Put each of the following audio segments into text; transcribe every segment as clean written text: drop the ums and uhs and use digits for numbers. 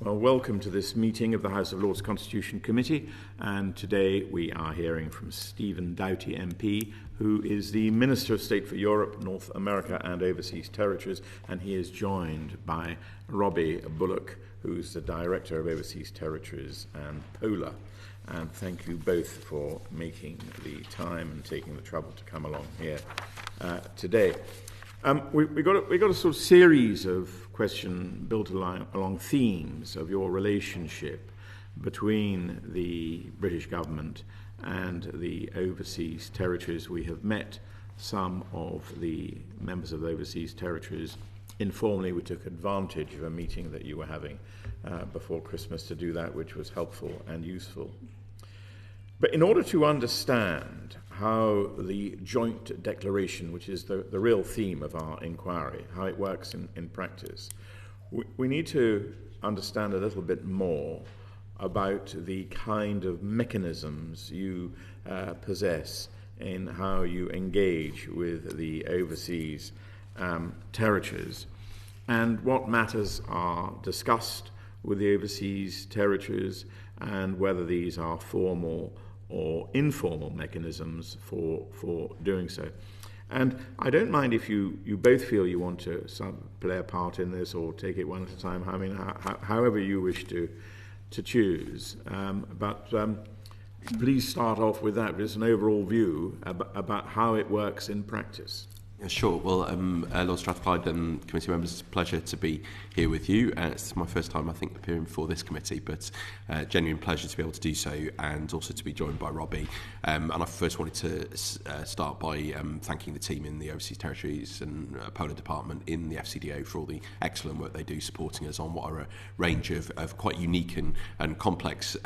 Well, welcome to this meeting of the House of Lords Constitution Committee, and today we are hearing from Stephen Doughty MP, who is the Minister of State for Europe, North America and Overseas Territories, and he is joined by Robbie Bullock, who's the Director of Overseas Territories and Polar. And thank you both for making the time and taking the trouble to come along here today. We got a sort of series of questions built along themes of your relationship between the British government and the overseas territories. We have met some of the members of the overseas territories informally. We took advantage of a meeting that you were having before Christmas to do that, which was helpful and useful. But in order to understand how the joint declaration, which is the real theme of our inquiry, how it works in practice, we need to understand a little bit more about the kind of mechanisms you possess in how you engage with the overseas territories, and what matters are discussed with the overseas territories, and whether these are formal or informal mechanisms for doing so. And I don't mind if you both feel you want to play a part in this or take it one at a time. I mean, however you wish to choose. But please start off with that. There's an overall view about how it works in practice. Yeah, sure. Well, Lord Strathclyde and committee members, it's a pleasure to be here with you. It's my first time, I think, appearing before this committee, but genuine pleasure to be able to do so, and also to be joined by Robbie. And I first wanted to start by thanking the team in the Overseas Territories and Polar Department in the FCDO for all the excellent work they do supporting us on what are a range of quite unique and complex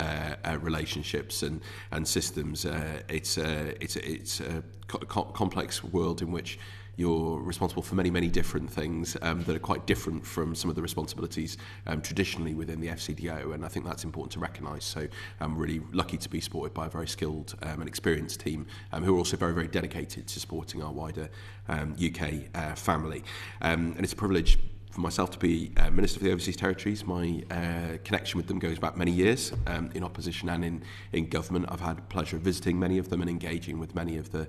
relationships and systems. It's a complex world in which you're responsible for many, many different things that are quite different from some of the responsibilities traditionally within the FCDO, and I think that's important to recognise. So I'm really lucky to be supported by a very skilled and experienced team who are also very, very dedicated to supporting our wider UK family. And it's a privilege for myself to be Minister for the Overseas Territories. My connection with them goes back many years in opposition and in government. I've had the pleasure of visiting many of them and engaging with many of the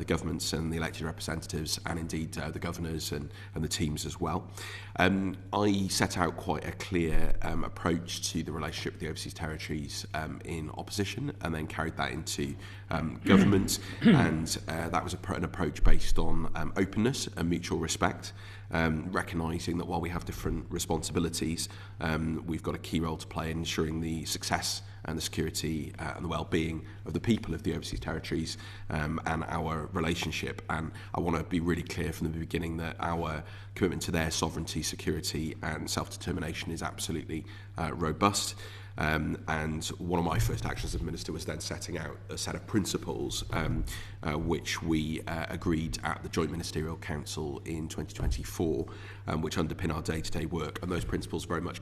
governments and the elected representatives, and indeed the governors and the teams as well. I set out quite a clear approach to the relationship with the Overseas Territories in opposition, and then carried that into government, and that was an approach based on openness and mutual respect, recognising that while we have different responsibilities, we've got a key role to play in ensuring the success and the security and the well-being of the people of the Overseas Territories and our relationship. And I want to be really clear from the beginning that our commitment to their sovereignty, security and self-determination is absolutely robust. And one of my first actions as Minister was then setting out a set of principles which we agreed at the Joint Ministerial Council in 2024, which underpin our day-to-day work. And those principles very much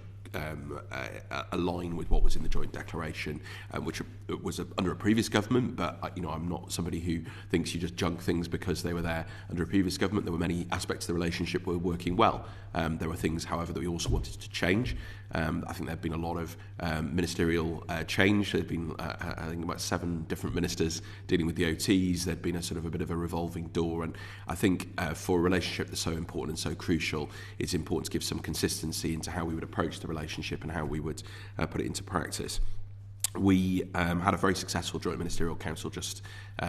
align with what was in the joint declaration, which was under a previous government. But I'm not somebody who thinks you just junk things because they were there under a previous government. There were many aspects of the relationship were working well. There were things, however, that we also wanted to change. I think there have been a lot of ministerial change. There have been, I think, about 7 different ministers dealing with the OTs. There'd been a bit of a revolving door. And I think for a relationship that's so important and so crucial, it's important to give some consistency into how we would approach the relationship and how we would put it into practice. We had a very successful Joint Ministerial Council just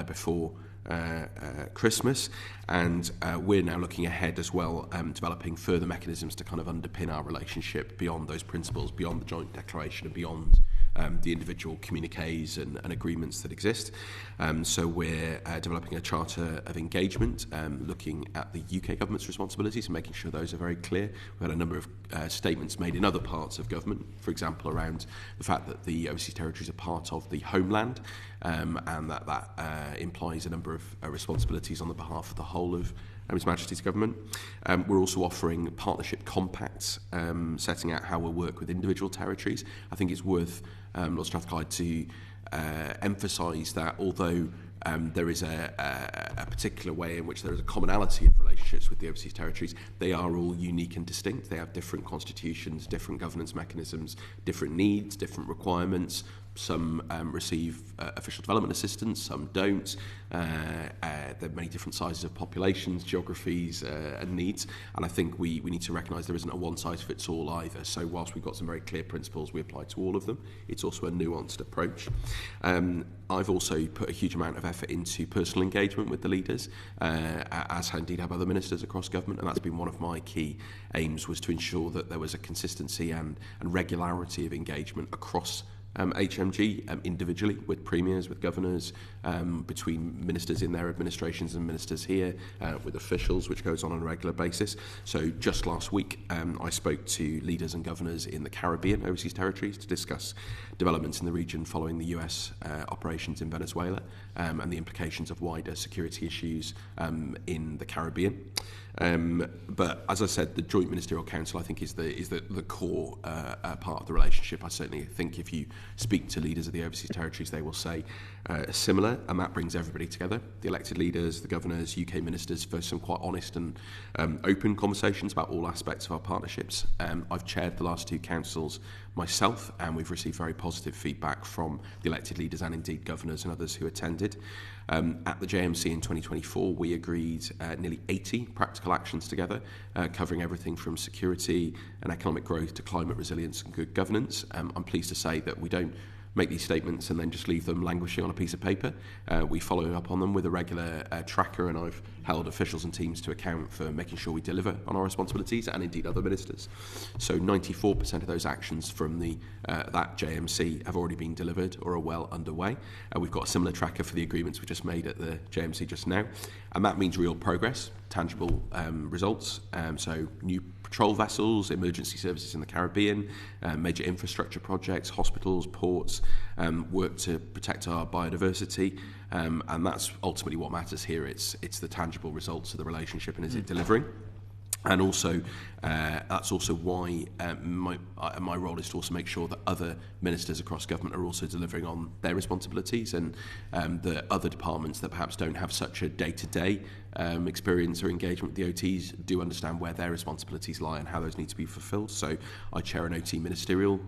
before Christmas, and we're now looking ahead as well, developing further mechanisms to kind of underpin our relationship beyond those principles, beyond the joint declaration and beyond the individual communiques and agreements that exist. So we're developing a charter of engagement, looking at the UK government's responsibilities and making sure those are very clear. We've had a number of statements made in other parts of government, for example, around the fact that the overseas territories are part of the homeland, and that implies a number of responsibilities on the behalf of the whole of His Majesty's government. We're also offering partnership compacts, setting out how we'll work with individual territories. I think it's worth, Lord Strathclyde, to emphasise that although there is a particular way in which there is a commonality of relationships with the overseas territories. They are all unique and distinct. They have different constitutions, different governance mechanisms, different needs, different requirements. Some receive official development assistance, some don't. There are many different sizes of populations, geographies and needs, and I think we need to recognise there isn't a one-size-fits-all either. So whilst we've got some very clear principles we apply to all of them, it's also a nuanced approach. I've also put a huge amount of effort into personal engagement with the leaders, as indeed have other ministers across government, and that's been one of my key aims, was to ensure that there was a consistency and regularity of engagement across HMG, individually, with premiers, with governors, between ministers in their administrations and ministers here, with officials, which goes on a regular basis. So just last week, I spoke to leaders and governors in the Caribbean overseas territories to discuss developments in the region following the US operations in Venezuela, and the implications of wider security issues in the Caribbean. But as I said, the Joint Ministerial Council, I think, is the core part of the relationship. I certainly think if you speak to leaders of the overseas territories, they will say similar, and that brings everybody together. The elected leaders, the governors, UK ministers, for some quite honest and open conversations about all aspects of our partnerships. I've chaired the last two councils myself, and we've received very positive feedback from the elected leaders and indeed governors and others who attended. At the JMC in 2024, we agreed nearly 80 practical actions together, covering everything from security and economic growth to climate resilience and good governance. I'm pleased to say that we don't make these statements and then just leave them languishing on a piece of paper. We follow up on them with a regular tracker, and I've held officials and teams to account for making sure we deliver on our responsibilities, and indeed other ministers. So 94% of those actions from that JMC have already been delivered or are well underway. We've got a similar tracker for the agreements we just made at the JMC just now, and that means real progress, tangible results. So new patrol vessels, emergency services in the Caribbean, major infrastructure projects, hospitals, ports, work to protect our biodiversity, and that's ultimately what matters here. It's the tangible results of the relationship, and is it delivering? And also, that's also why my role is to also make sure that other ministers across government are also delivering on their responsibilities, and the other departments that perhaps don't have such a day-to-day experience or engagement with the OTs do understand where their responsibilities lie and how those need to be fulfilled. So I chair an OT ministerial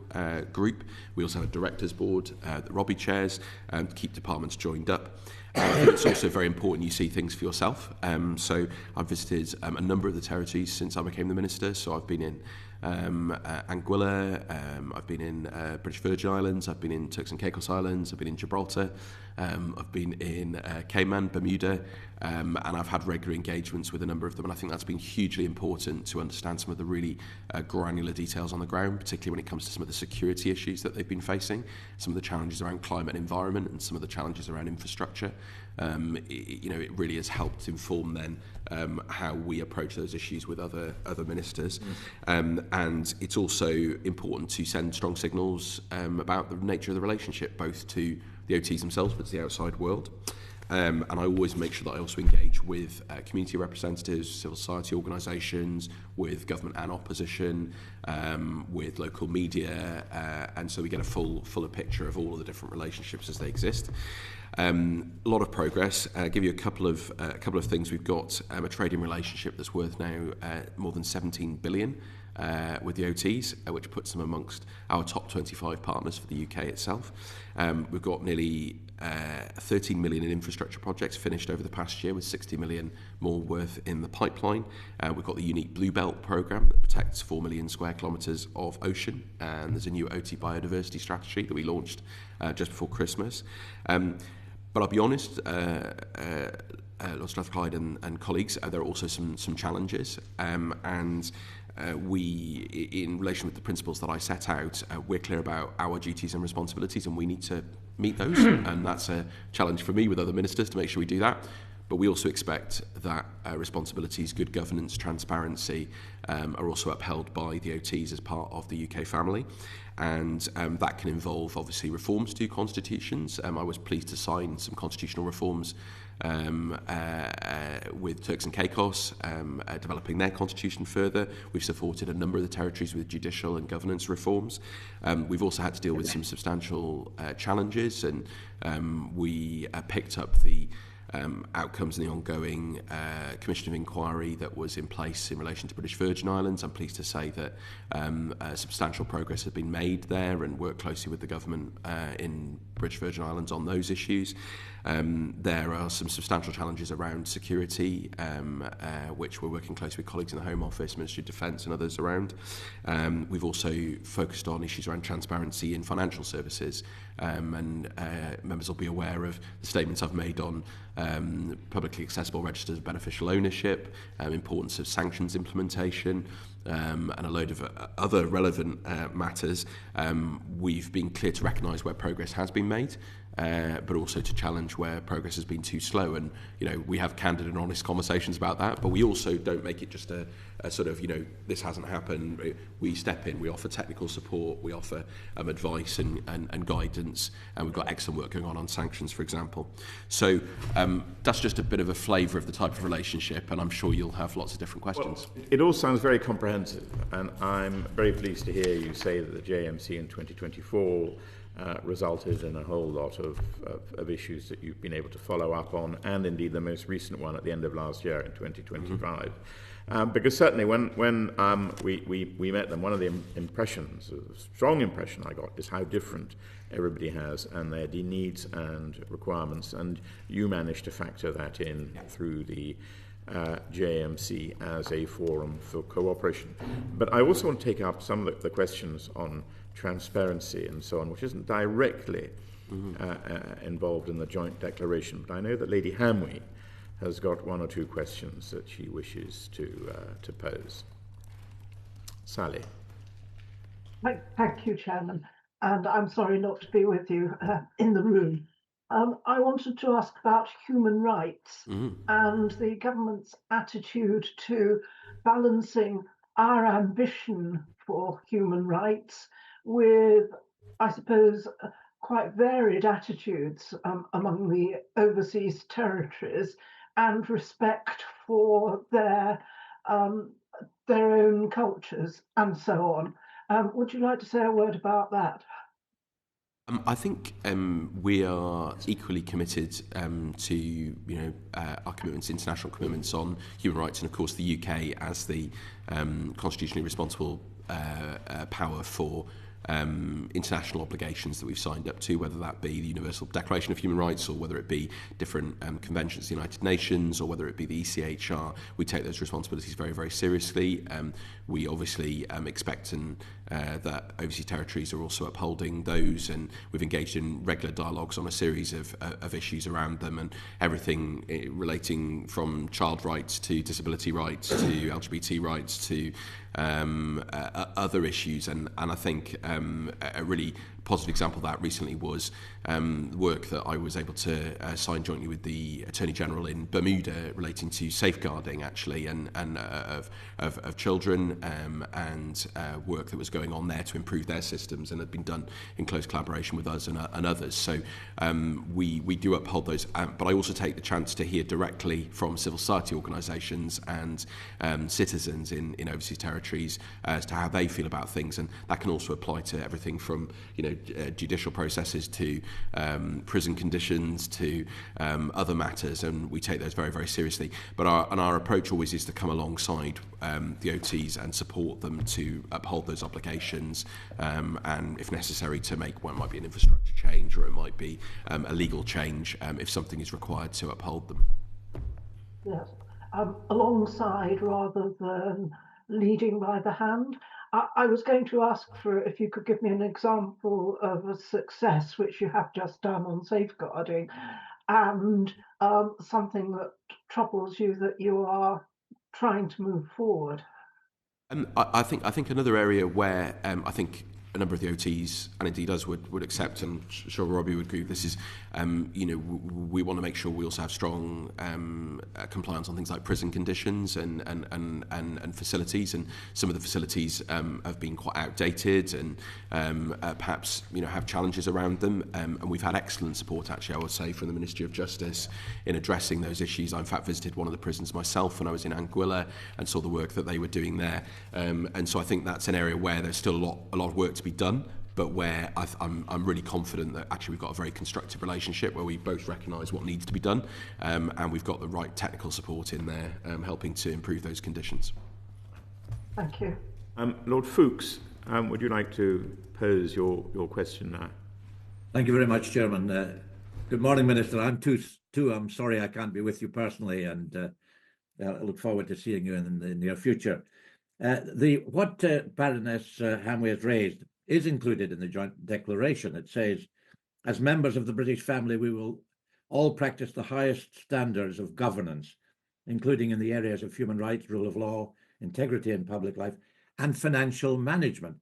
group. We also have a directors board that Robbie chairs, to keep departments joined up. I think it's also very important you see things for yourself. So I've visited a number of the territories since I became the minister. So I've been in Anguilla, I've been in British Virgin Islands, I've been in Turks and Caicos Islands, I've been in Gibraltar, I've been in Cayman, Bermuda, and I've had regular engagements with a number of them, and I think that's been hugely important to understand some of the really granular details on the ground, particularly when it comes to some of the security issues that they've been facing, some of the challenges around climate and environment, and some of the challenges around infrastructure. It really has helped inform then how we approach those issues with other ministers. And it's also important to send strong signals about the nature of the relationship, both to the OTs themselves but to the outside world. And I always make sure that I also engage with community representatives, civil society organisations, with government and opposition, with local media, and so we get a fuller picture of all of the different relationships as they exist. A lot of progress. Give you a couple of things. We've got a trading relationship that's worth now more than 17 billion with the OTs, which puts them amongst our top 25 partners for the UK itself. We've got nearly 13 million in infrastructure projects finished over the past year, with 60 million more worth in the pipeline. We've got the unique Blue Belt programme that protects 4 million square kilometres of ocean, and there's a new OT biodiversity strategy that we launched just before Christmas. But I'll be honest, Lord Strathclyde and colleagues, there are also some challenges, and we, in relation with the principles that I set out, we're clear about our duties and responsibilities, and we need to meet those, and that's a challenge for me with other ministers to make sure we do that. But we also expect that responsibilities, good governance, transparency are also upheld by the OTs as part of the UK family. And that can involve, obviously, reforms to constitutions. I was pleased to sign some constitutional reforms with Turks and Caicos, developing their constitution further. We've supported a number of the territories with judicial and governance reforms. We've also had to deal with some substantial challenges, and we picked up the outcomes in the ongoing Commission of Inquiry that was in place in relation to British Virgin Islands. I'm pleased to say that substantial progress has been made there, and worked closely with the government in British Virgin Islands on those issues. There are some substantial challenges around security, which we're working closely with colleagues in the Home Office, Ministry of Defence and others around. We've also focused on issues around transparency in financial services, and members will be aware of the statements I've made on publicly accessible registers of beneficial ownership, importance of sanctions implementation, and a load of other relevant matters. We've been clear to recognise where progress has been made, but also to challenge where progress has been too slow. And, we have candid and honest conversations about that, but we also don't make it just a sort of, this hasn't happened. We step in, we offer technical support, we offer advice and guidance, and we've got excellent work going on sanctions, for example. So that's just a bit of a flavour of the type of relationship, and I'm sure you'll have lots of different questions. Well, it all sounds very comprehensive, and I'm very pleased to hear you say that the JMC in 2024 resulted in a whole lot of issues that you've been able to follow up on, and indeed the most recent one at the end of last year in 2025. Because certainly when we met them, one of the impressions, a strong impression I got, is how different everybody has and their needs and requirements, and you managed to factor that in through the JMC as a forum for cooperation. But I also want to take up some of the questions on transparency and so on, which isn't directly involved in the joint declaration. But I know that Lady Hamwee has got one or two questions that she wishes to pose. Sally. Thank you, Chairman. And I'm sorry not to be with you in the room. I wanted to ask about human rights and the government's attitude to balancing our ambition for human rights with, I suppose, quite varied attitudes among the overseas territories and respect for their own cultures and so on. Would you like to say a word about that? I think we are equally committed to our commitments, international commitments on human rights, and of course the UK as the constitutionally responsible power for international obligations that we've signed up to, whether that be the Universal Declaration of Human Rights or whether it be different conventions of the United Nations or whether it be the ECHR. We take those responsibilities very, very seriously. We obviously expect that overseas territories are also upholding those, and we've engaged in regular dialogues on a series of issues around them, and everything relating from child rights to disability rights to LGBT rights to other issues. And I think a really positive example of that recently was work that I was able to sign jointly with the Attorney General in Bermuda relating to safeguarding actually and of children, and work that was going on there to improve their systems and had been done in close collaboration with us and others. So we do uphold those, but I also take the chance to hear directly from civil society organisations and citizens in overseas territories as to how they feel about things, and that can also apply to everything from judicial processes to prison conditions to other matters, and we take those very, very seriously. But our approach always is to come alongside the OTs and support them to uphold those obligations, and if necessary to make what might be an infrastructure change or it might be a legal change if something is required to uphold them. Yes, alongside rather than leading by the hand. I was going to ask for if you could give me an example of a success which you have just done on safeguarding, and something that troubles you that you are trying to move forward. I think another area where I think a number of the OTs, and indeed us, would accept, and sure Robbie would agree with this, is, we want to make sure we also have strong compliance on things like prison conditions and facilities, and some of the facilities have been quite outdated and perhaps have challenges around them, and we've had excellent support, actually, I would say, from the Ministry of Justice in addressing those issues. I in fact visited one of the prisons myself when I was in Anguilla and saw the work that they were doing there, and so I think that's an area where there's still a lot of work to be done, but where I'm really confident that actually we've got a very constructive relationship where we both recognise what needs to be done, and we've got the right technical support in there helping to improve those conditions. Thank you. Lord Fuchs, would you like to pose your question now? Thank you very much, Chairman. Good morning, Minister. I'm sorry I can't be with you personally, and I look forward to seeing you in the near future. What Baroness Hamway has raised is included in the joint declaration. It says, as members of the British family, we will all practice the highest standards of governance, including in the areas of human rights, rule of law, integrity in public life, and financial management.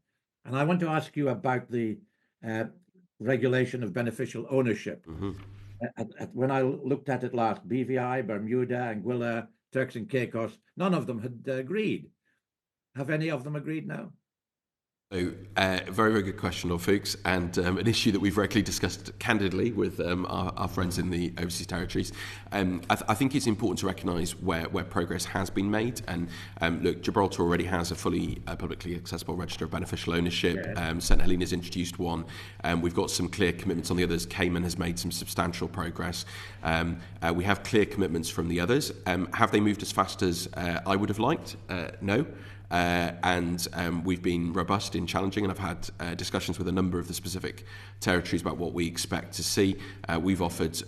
And I want to ask you about the regulation of beneficial ownership. Mm-hmm. When I looked at it last, BVI, Bermuda, Anguilla, Turks and Caicos, none of them had agreed. Have any of them agreed now? So, very, very good question, Lord Fuchs, and an issue that we've regularly discussed candidly with our friends in the overseas territories. I think it's important to recognise where progress has been made. And look, Gibraltar already has a fully publicly accessible register of beneficial ownership. St Helena's introduced one. We've got some clear commitments on the others. Cayman has made some substantial progress. We have clear commitments from the others. Have they moved as fast as I would have liked? No. And we've been robust in challenging, and I've had discussions with a number of the specific territories about what we expect to see. We've offered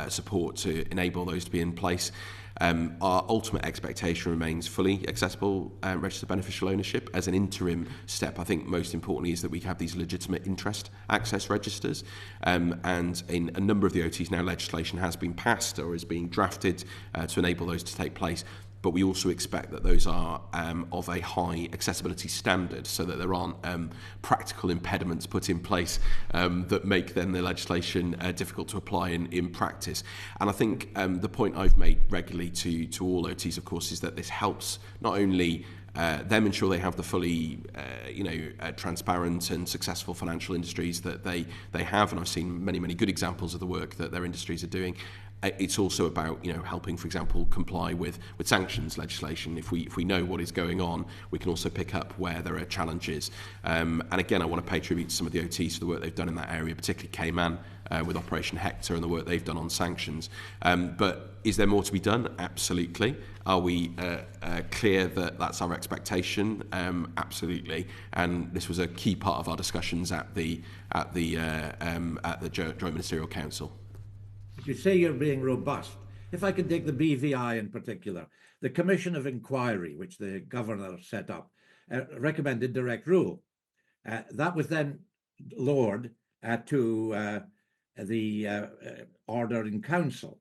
support to enable those to be in place. Our ultimate expectation remains fully accessible registered beneficial ownership as an interim step. I think most importantly is that we have these legitimate interest access registers, and in a number of the OTs now legislation has been passed or is being drafted to enable those to take place. But we also expect that those are of a high accessibility standard, so that there aren't practical impediments put in place that make then the legislation difficult to apply in practice. And I think the point I've made regularly to all OTs, of course, is that this helps not only them ensure they have the fully transparent and successful financial industries that they have, and I've seen many good examples of the work that their industries are doing. It's also about helping, for example, comply with sanctions legislation. If we know what is going on, we can also pick up where there are challenges. And again, I want to pay tribute to some of the OTs for the work they've done in that area, particularly Cayman with Operation Hector and the work they've done on sanctions. But is there more to be done? Absolutely. Are we clear that that's our expectation? Absolutely. And this was a key part of our discussions at the Joint Ministerial Council. You say you're being robust. If I could take the BVI in particular, the Commission of Inquiry, which the Governor set up, recommended direct rule. That was then lowered to the Order in Council,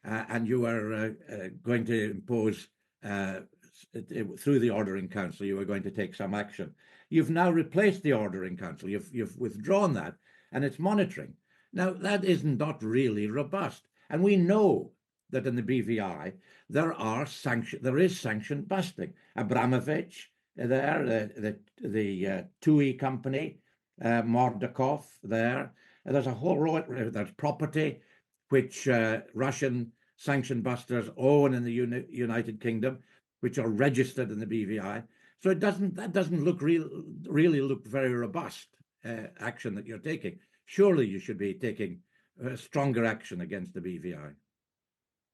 and you are going to impose, through the Order in Council, you are going to take some action. You've now replaced the Order in Council. You've withdrawn that, and it's monitoring. Now, that is not really robust. And we know that in the BVI, there is sanction busting. Abramovich there, the TUI company, Mordakov there. There's a whole row, there's property which Russian sanction busters own in the United Kingdom, which are registered in the BVI. So that doesn't look really look very robust action that you're taking. Surely you should be taking stronger action against the BVI.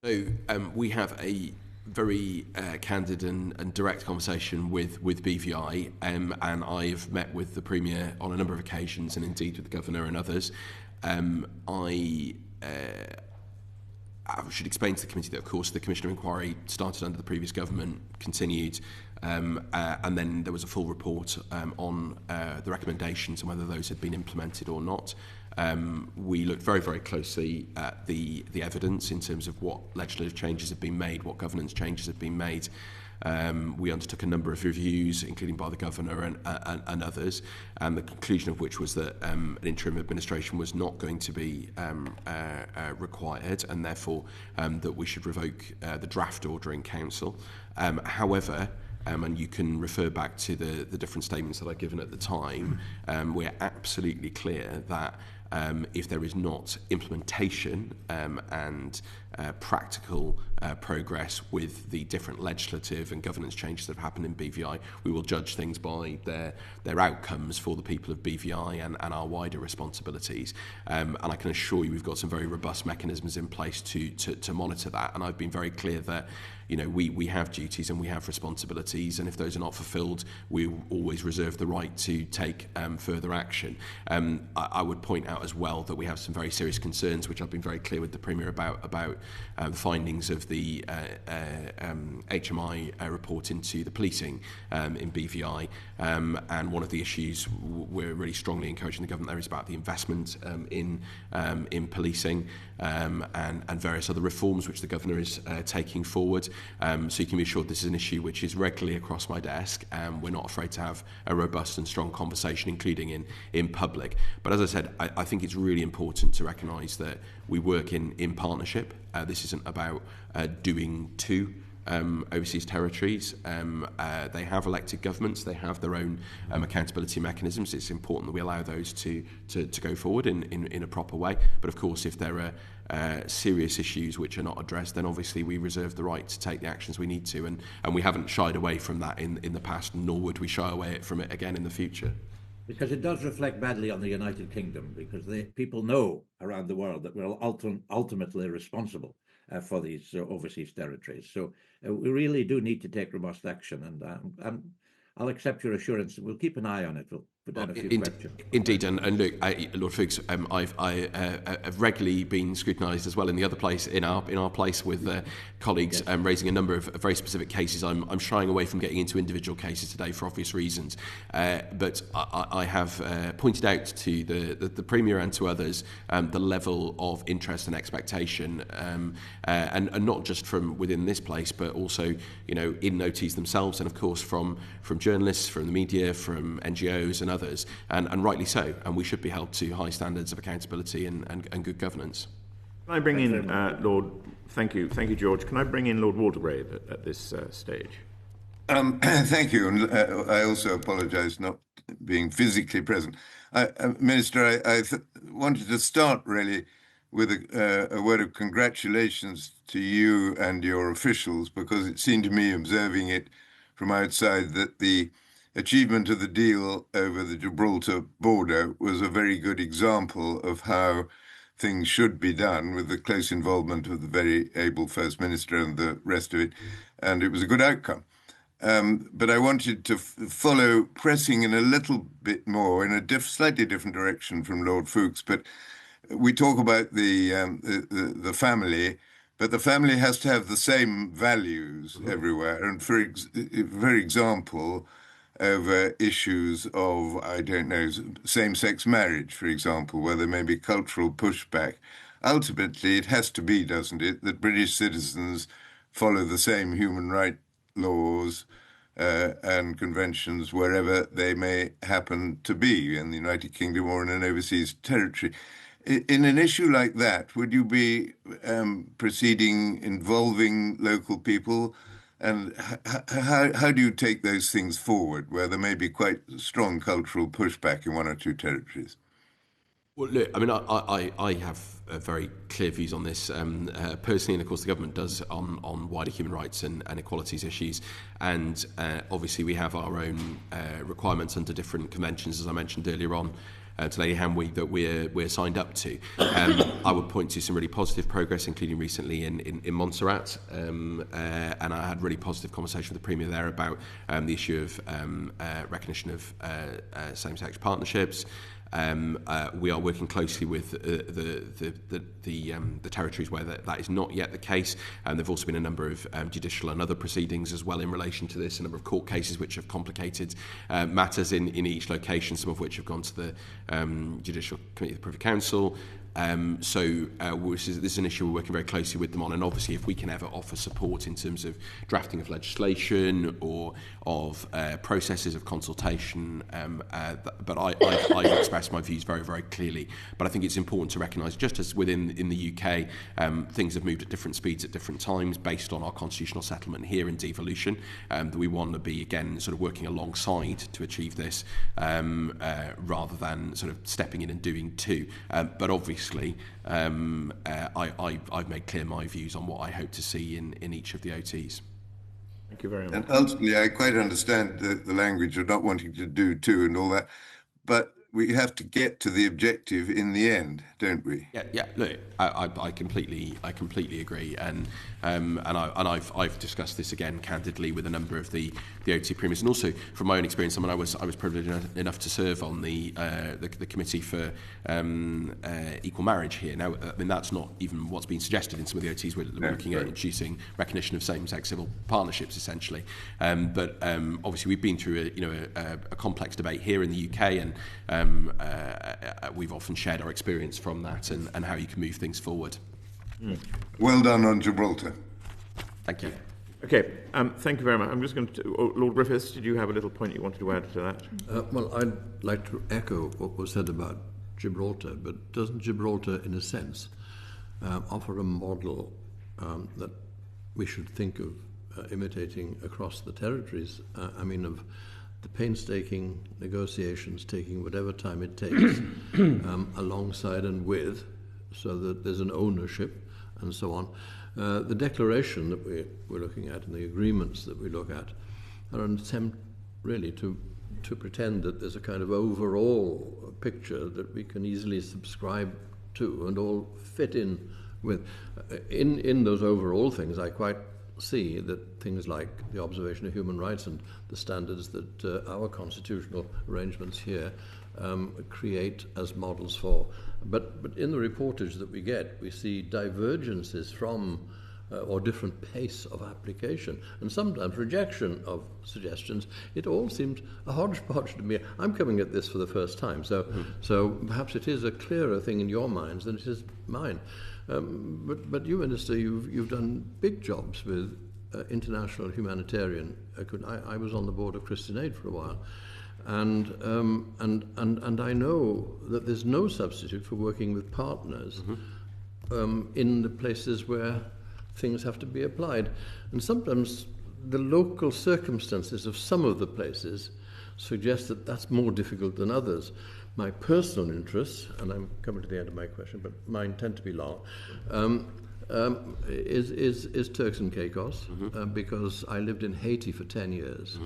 So we have a very candid and direct conversation with BVI, and I've met with the Premier on a number of occasions, and indeed with the Governor and others. I should explain to the committee that, of course, the Commission of Inquiry started under the previous government, continued, and then there was a full report on the recommendations and whether those had been implemented or not. We looked very closely at the evidence in terms of what legislative changes have been made, what governance changes have been made. We undertook a number of reviews, including by the Governor and others, and the conclusion of which was that an interim administration was not going to be required, and therefore that we should revoke the draft order in Council. However, and you can refer back to the different statements that I've given at the time, we're absolutely clear that if there is not implementation and practical progress with the different legislative and governance changes that have happened in BVI, we will judge things by their outcomes for the people of BVI and our wider responsibilities. And I can assure you we've got some very robust mechanisms in place to monitor that. And I've been very clear that we have duties and we have responsibilities, and if those are not fulfilled, we always reserve the right to take further action. I would point out as well that we have some very serious concerns, which I've been very clear with the Premier about the findings of the HMI report into the policing in BVI. And one of the issues we're really strongly encouraging the government there is about the investment in policing and various other reforms which the Governor is taking forward. So you can be assured this is an issue which is regularly across my desk. We're not afraid to have a robust and strong conversation, including in public. But as I said, I think it's really important to recognise that we work in partnership. This isn't about doing two overseas territories. They have elected governments, they have their own accountability mechanisms. It's important that we allow those to go forward in a proper way. But of course, if there are serious issues which are not addressed, then obviously we reserve the right to take the actions we need to, and we haven't shied away from that in the past, nor would we shy away from it again in the future. Because it does reflect badly on the United Kingdom, because people know around the world that we're ultimately responsible for these overseas territories. So we really do need to take robust action, and I'll accept your assurance that we'll keep an eye on it. We'll put down a few questions. Indeed, and look, Lord Fuchs, I've regularly been scrutinised as well in the other place, in our place with colleagues, yes, raising a number of very specific cases. I'm shying away from getting into individual cases today for obvious reasons, but I have pointed out to the Premier and to others the level of interest and expectation, and not just from within this place, but also in notice themselves, and of course from journalists, from the media, from NGOs and others, and rightly so. And we should be held to high standards of accountability and good governance. Can I bring in Lord? Thank you, George. Can I bring in Lord Waldegrave at this stage? Thank you, and I also apologise not being physically present. Minister, I wanted to start really with a word of congratulations to you and your officials, because it seemed to me, observing it from outside, that the achievement of the deal over the Gibraltar border was a very good example of how things should be done, with the close involvement of the very able First Minister and the rest of it, and it was a good outcome. But I wanted to follow, pressing in a little bit more in a slightly different direction from Lord Fuchs. But we talk about the family, but the family has to have the same values everywhere. And for example, over issues of, I don't know, same-sex marriage, for example, where there may be cultural pushback, ultimately it has to be, doesn't it, that British citizens follow the same human rights laws and conventions wherever they may happen to be, in the United Kingdom or in an overseas territory. In an issue like that, would you be proceeding involving local people? And how do you take those things forward, where there may be quite strong cultural pushback in one or two territories? Well, look, I mean, I have very clear views on this personally, and of course the government does on wider human rights and equalities issues. And obviously we have our own requirements under different conventions, as I mentioned earlier on to Lady Hanway, that we're signed up to. I would point to some really positive progress, including recently in Montserrat, and I had really positive conversation with the Premier there about the issue of recognition of same-sex partnerships. We are working closely with the territories where that is not yet the case, and there have also been a number of judicial and other proceedings as well in relation to this, a number of court cases which have complicated matters in each location, some of which have gone to the Judicial Committee of the Privy Council. This is an issue we're working very closely with them on, and obviously if we can ever offer support in terms of drafting of legislation or of processes of consultation, but I've expressed my views very, very clearly. But I think it's important to recognise, just as in the UK, things have moved at different speeds at different times based on our constitutional settlement here in devolution, that we want to be, again, sort of working alongside to achieve this, rather than sort of stepping in and doing two. But obviously, I've made clear my views on what I hope to see in each of the OTs. Thank you very much. And ultimately, I quite understand the language of not wanting to do two and all that, but we have to get to the objective in the end, don't we? Yeah. Look, I completely agree, and I've discussed this again candidly with a number of the OT premiers, and also from my own experience. I mean, I was privileged enough to serve on the committee for equal marriage here. Now, I mean, that's not even what's been suggested in some of the OTs. We're looking at introducing recognition of same-sex civil partnerships, essentially. But obviously, we've been through a complex debate here in the UK, and we've often shared our experience from that and how you can move things forward. Well done on Gibraltar. Thank you. Okay, thank you very much. I'm just going to... Lord Griffiths, did you have a little point you wanted to add to that? Well, I'd like to echo what was said about Gibraltar, but doesn't Gibraltar, in a sense, offer a model that we should think of imitating across the territories? I mean, of the painstaking negotiations taking whatever time it takes, alongside and with, so that there's an ownership and so on. The declaration that we're looking at and the agreements that we look at are an attempt really to pretend that there's a kind of overall picture that we can easily subscribe to and all fit in with. In those overall things, I quite see that things like the observation of human rights and the standards that our constitutional arrangements here create as models for. But in the reportage that we get, we see divergences from or different pace of application, and sometimes rejection of suggestions. It all seems a hodgepodge to me. I'm coming at this for the first time, so perhaps it is a clearer thing in your minds than it is mine. But you, Minister, you've done big jobs with international humanitarian. I was on the board of Christian Aid for a while, and I know that there's no substitute for working with partners in the places where things have to be applied. And sometimes the local circumstances of some of the places suggest that that's more difficult than others. My personal interests, and I'm coming to the end of my question, but mine tend to be long, is Turks and Caicos, because I lived in Haiti for 10 years,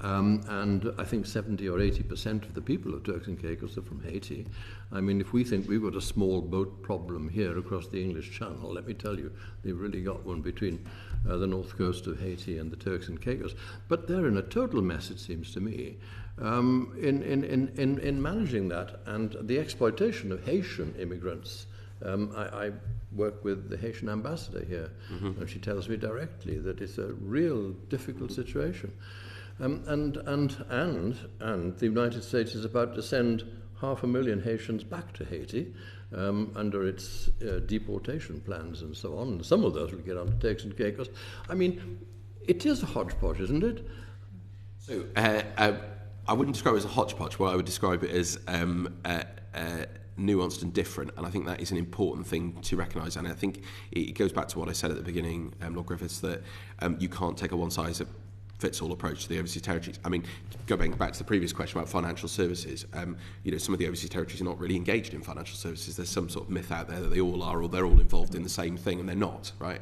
and I think 70 or 80% of the people of Turks and Caicos are from Haiti. I mean, if we think we've got a small boat problem here across the English Channel, let me tell you, they've really got one between the north coast of Haiti and the Turks and Caicos. But they're in a total mess, it seems to me, in managing that, and the exploitation of Haitian immigrants. I work with the Haitian ambassador here, and she tells me directly that it's a real difficult situation. And the United States is about to send 500,000 Haitians back to Haiti under its deportation plans and so on. And some of those will get onto Turks and Caicos. I mean, it is a hodgepodge, isn't it? So I wouldn't describe it as a hodgepodge. Well, I would describe it as nuanced and different, and I think that is an important thing to recognise. And I think it goes back to what I said at the beginning, Lord Griffiths, that you can't take a one-size-fits-all approach to the overseas territories. I mean, going back to the previous question about financial services, some of the overseas territories are not really engaged in financial services. There's some sort of myth out there that they all are, or they're all involved in the same thing, and they're not, right?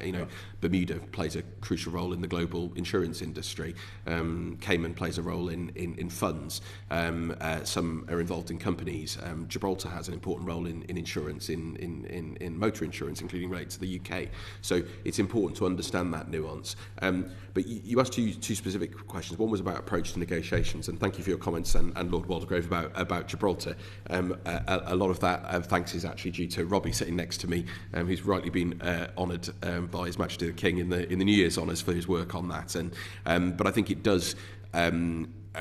Bermuda plays a crucial role in the global insurance industry. Cayman plays a role in funds. Some are involved in companies. Gibraltar has an important role in insurance, in motor insurance, including related to the UK. So it's important to understand that nuance. But you asked two specific questions. One was about approach to negotiations, and thank you for your comments, and Lord Waldegrave about Gibraltar. A lot of that thanks is actually due to Robbie sitting next to me, who's rightly been honoured by His Majesty the King in the New Year's honours for his work on that. But I think it does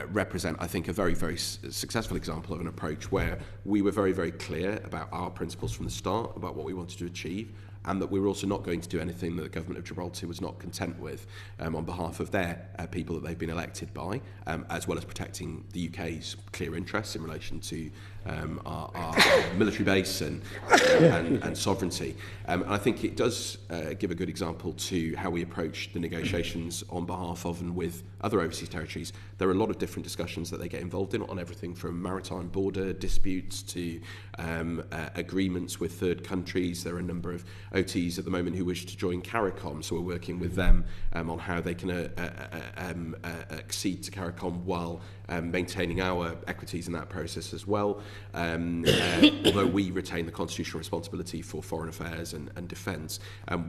represent, I think, a very, very successful example of an approach where we were very, very clear about our principles from the start, about what we wanted to achieve, and that we were also not going to do anything that the government of Gibraltar was not content with on behalf of their people that they've been elected by, as well as protecting the UK's clear interests in relation to our military base and sovereignty. And I think it does give a good example to how we approach the negotiations on behalf of and with other overseas territories. There are a lot of different discussions that they get involved in on everything from maritime border disputes to agreements with third countries. There are a number of OTs at the moment who wish to join CARICOM, so we're working with them on how they can accede to CARICOM while maintaining our equities in that process as well. Although we retain the constitutional responsibility for foreign affairs and defence,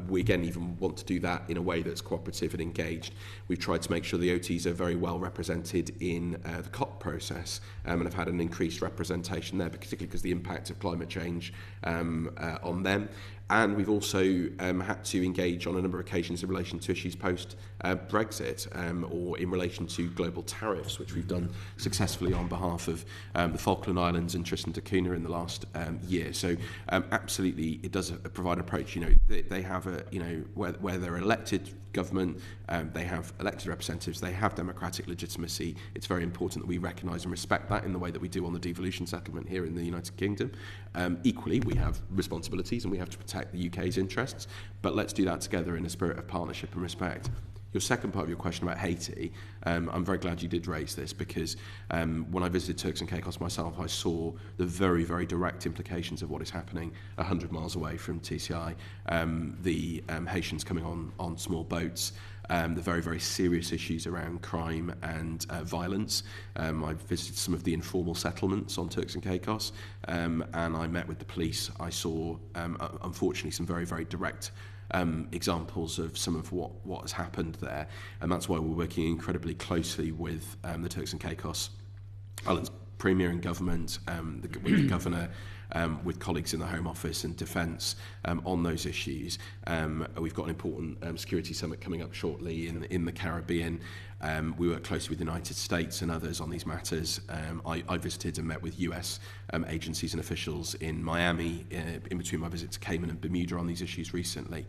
we again even want to do that in a way that's cooperative and engaged. We've tried to make sure the OTs are very well represented in the COP process and have had an increased representation there, particularly because of the impact of climate change on them. And we've also had to engage on a number of occasions in relation to issues post-Brexit or in relation to global tariffs, which we've done successfully on behalf of the Falkland Islands and Tristan da Cunha in the last year. So absolutely, it does provide an approach. They have where they're elected government, they have elected representatives, they have democratic legitimacy. It's very important that we recognise and respect that in the way that we do on the devolution settlement here in the United Kingdom. Equally, we have responsibilities and we have to protect the UK's interests, but let's do that together in a spirit of partnership and respect. Your second part of your question about Haiti, I'm very glad you did raise this because when I visited Turks and Caicos myself, I saw the very, very direct implications of what is happening 100 miles away from TCI. The Haitians coming on small boats, the very, very serious issues around crime and violence. I visited some of the informal settlements on Turks and Caicos, and I met with the police. I saw, unfortunately, some very, very direct examples of some of what has happened there, and that's why we're working incredibly closely with the Turks and Caicos Islands Premier and government, with the governor, with colleagues in the Home Office and Defence on those issues. We've got an important security summit coming up shortly in the Caribbean. We work closely with the United States and others on these matters. I visited and met with US agencies and officials in Miami in between my visit to Cayman and Bermuda on these issues recently.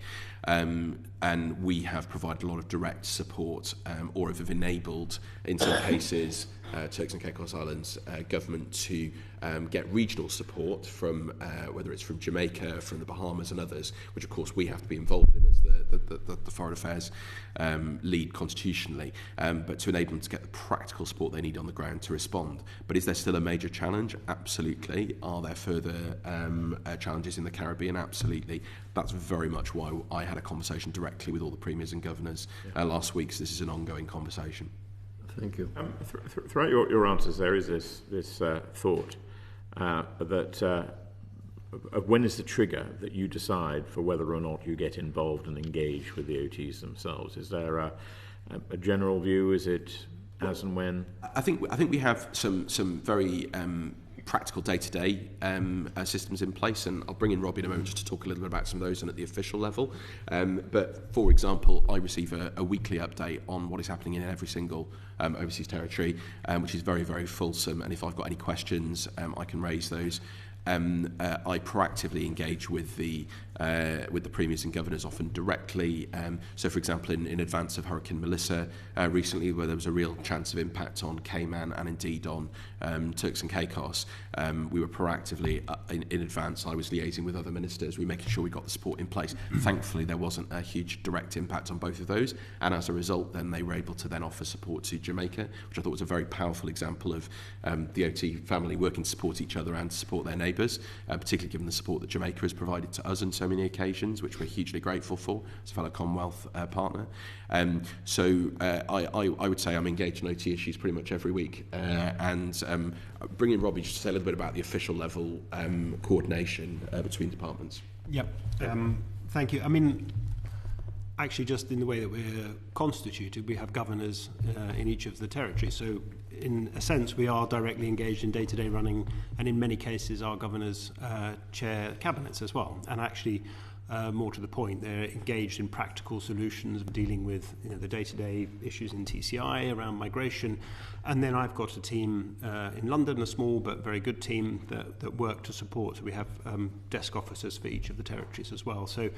And we have provided a lot of direct support or have enabled, in some cases, Turks and Caicos Islands government to get regional support from whether it's from Jamaica, from the Bahamas and others, which of course we have to be involved in as the foreign affairs lead constitutionally, but to enable them to get the practical support they need on the ground to respond. But is there still a major challenge? Absolutely. Are there further challenges in the Caribbean? Absolutely. That's very much why I had a conversation directly with all the premiers and governors last week, so this is an ongoing conversation. Thank you. Throughout your answers, there is this thought that when is the trigger that you decide for whether or not you get involved and engage with the OTs themselves? Is there a general view? Is it as and when? I think we have some very practical day-to-day systems in place, and I'll bring in Robbie in a moment just to talk a little bit about some of those and at the official level. But for example, I receive a weekly update on what is happening in every single overseas territory, which is very, very fulsome, and if I've got any questions, I can raise those. I proactively engage with the premiers and governors, often directly. So, for example, in advance of Hurricane Melissa recently, where there was a real chance of impact on Cayman and indeed on Turks and Caicos, we were proactively in advance. I was liaising with other ministers. We were making sure we got the support in place. Thankfully, there wasn't a huge direct impact on both of those, and as a result, then they were able to then offer support to Jamaica, which I thought was a very powerful example of the OT family working to support each other and to support their neighbours, particularly given the support that Jamaica has provided to us on so many occasions, which we're hugely grateful for as a fellow Commonwealth partner. So I would say I'm engaged in OT issues pretty much every week, and bring in Robbie just to say a little bit about the official level coordination between departments. Yep. Thank you. I mean, actually, just in the way that we're constituted, we have governors in each of the territories. So in a sense, we are directly engaged in day-to-day running, and in many cases, our governors chair cabinets as well. And actually, more to the point, they're engaged in practical solutions of dealing with the day-to-day issues in TCI around migration. And then I've got a team in London, a small but very good team that work to support. So we have desk officers for each of the territories as well. So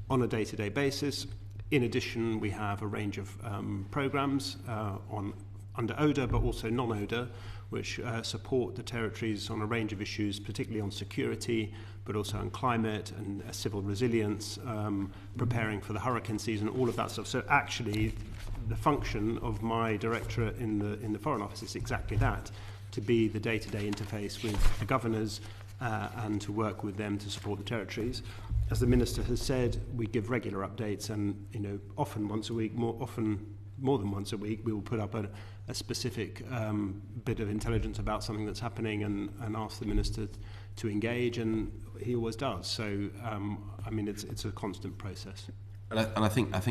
on a day-to-day basis. In addition, we have a range of programs under ODA, but also non-ODA, which support the territories on a range of issues, particularly on security, but also on climate and civil resilience, preparing for the hurricane season, all of that stuff. So actually, the function of my directorate in the Foreign Office is exactly that, to be the day-to-day interface with the governors and to work with them to support the territories. As the Minister has said, we give regular updates, and often once a week, more than once a week, we will put up a specific bit of intelligence about something that's happening and ask the Minister to engage, and he always does. So, it's a constant process. And I think the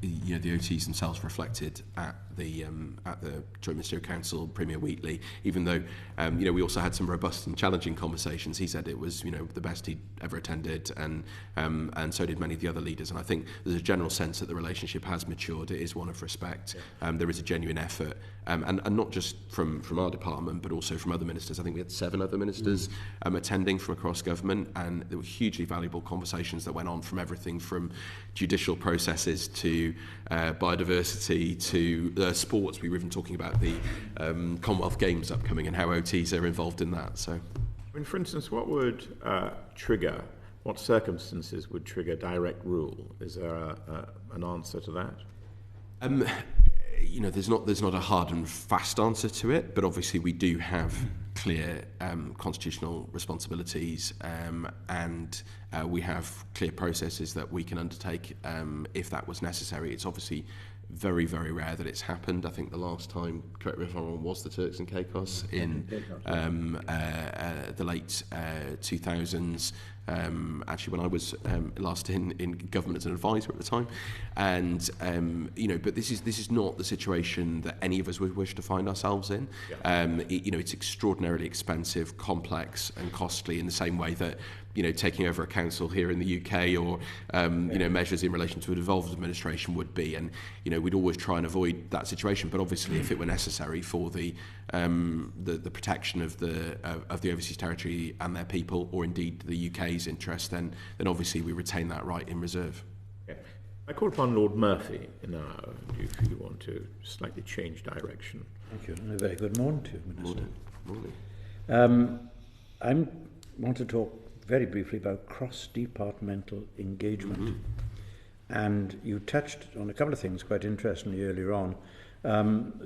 OTs themselves reflected at the Joint Ministerial Council, Premier Wheatley, even though we also had some robust and challenging conversations. He said it was the best he'd ever attended, and so did many of the other leaders. And I think there's a general sense that the relationship has matured. It is one of respect. There is a genuine effort, and not just from our department, but also from other ministers. I think we had 7 other ministers attending from across government, and there were hugely valuable conversations that went on, from everything from judicial processes to biodiversity to sports. We were even talking about the Commonwealth Games upcoming and how OTs are involved in that. So, for instance, what would what circumstances would trigger direct rule? Is there an answer to that? There's not a hard and fast answer to it, but obviously we do have clear constitutional responsibilities, and we have clear processes that we can undertake if that was necessary. It's obviously very, very rare that it's happened. I think the last time, correct me if I'm wrong, was the Turks and Caicos in the late 2000s. Actually, when I was last in government as an advisor at the time, and but this is not the situation that any of us would wish to find ourselves in. It's extraordinarily expensive, complex, and costly in the same way that taking over a council here in the UK or measures in relation to a devolved administration would be, and we'd always try and avoid that situation. But obviously, if it were necessary for the protection of the overseas territory and their people, or indeed the UK's interest, then obviously we retain that right in reserve. Okay. I call upon Lord Murphy now, if you want to slightly change direction. Thank you, and a very good morning to you, Minister. Morning. I want to talk very briefly about cross-departmental engagement. And you touched on a couple of things quite interestingly earlier on.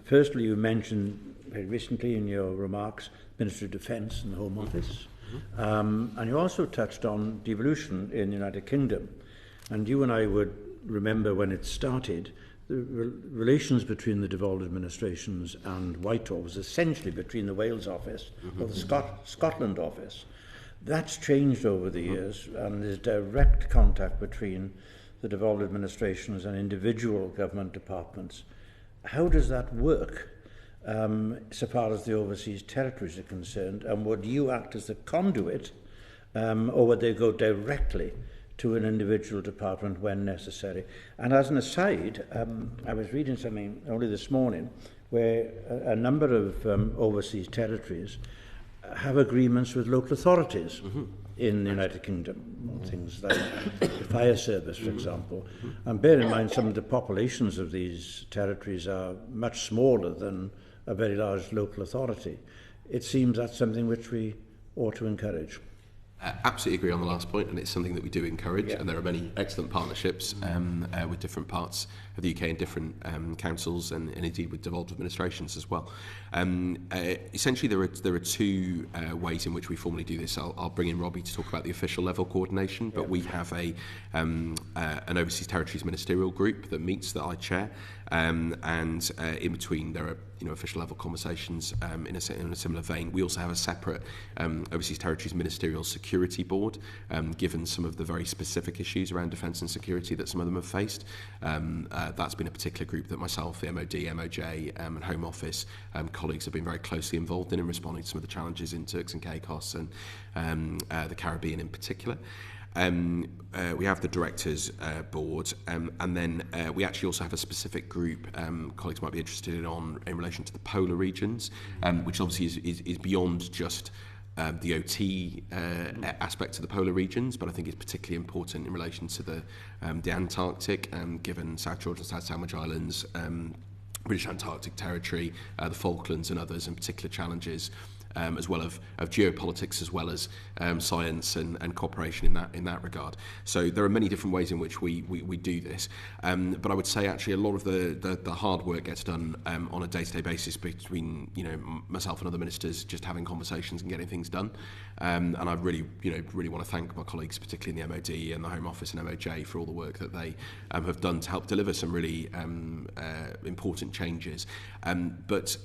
Firstly, you mentioned very recently in your remarks Ministry of Defence and the Home Office. And you also touched on devolution in the United Kingdom. And you and I would remember when it started, the relations between the devolved administrations and Whitehall was essentially between the Wales office or the Scotland office. That's changed over the years, and there's direct contact between the devolved administrations and individual government departments. How does that work so far as the overseas territories are concerned? And would you act as the conduit, or would they go directly to an individual department when necessary? And as an aside, I was reading something only this morning where a number of overseas territories have agreements with local authorities in the United Kingdom, things like the fire service, for example. And bear in mind, some of the populations of these territories are much smaller than a very large local authority. It seems that's something which we ought to encourage. Absolutely agree on the last point, and it's something that we do encourage, and there are many excellent partnerships with different parts of the UK and different councils and indeed with devolved administrations as well. Essentially, there are 2 ways in which we formally do this. I'll bring in Robbie to talk about the official level coordination, but we have an overseas territories ministerial group that meets, that I chair, and in between there are official level conversations in a similar vein. We also have a separate overseas territories ministerial security board, given some of the very specific issues around defence and security that some of them have faced. That's been a particular group that myself, the MOD, MOJ and Home Office colleagues have been very closely involved in responding to some of the challenges in Turks and Caicos and the Caribbean in particular. We have the directors board, and then we actually also have a specific group colleagues might be interested in relation to the polar regions, which obviously is beyond just the OT aspect of the polar regions, but I think it's particularly important in relation to the Antarctic, given South George and South Sandwich Islands, British Antarctic Territory, the Falklands and others, and particular challenges as well of geopolitics, as well as science and cooperation in that regard. So there are many different ways in which we do this. But I would say actually a lot of the hard work gets done on a day-to-day basis between myself and other ministers, just having conversations and getting things done. And I really want to thank my colleagues, particularly in the MOD and the Home Office and MOJ, for all the work that they have done to help deliver some really important changes. But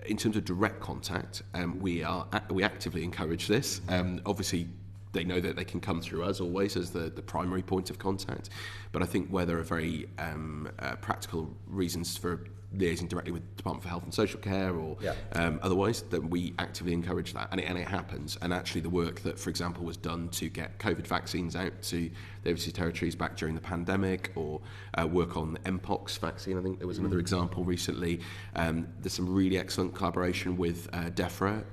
in terms of direct contact, we actively encourage this. Obviously, they know that they can come through us always as the primary point of contact. But I think where there are very practical reasons for liaising directly with the Department for Health and Social Care or otherwise, that we actively encourage that, and it happens. And actually the work that, for example, was done to get COVID vaccines out to the overseas territories back during the pandemic, or work on the Mpox vaccine, I think there was another example recently. There's some really excellent collaboration with DEFRA.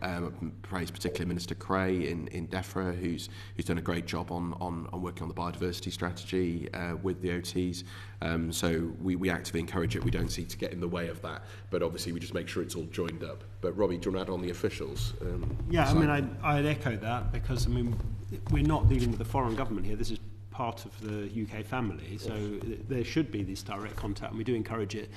Praise particularly Minister Cray in DEFRA, who's done a great job on working on the biodiversity strategy with the OTs. So we actively encourage it. We don't seek to get in the way of that, but obviously we just make sure it's all joined up. But Robbie, do you want to add on the officials? Yeah, I mean, I'd echo that, because I mean, we're not dealing with a foreign government here. This is part of the UK family, so there should be this direct contact, and we do encourage it.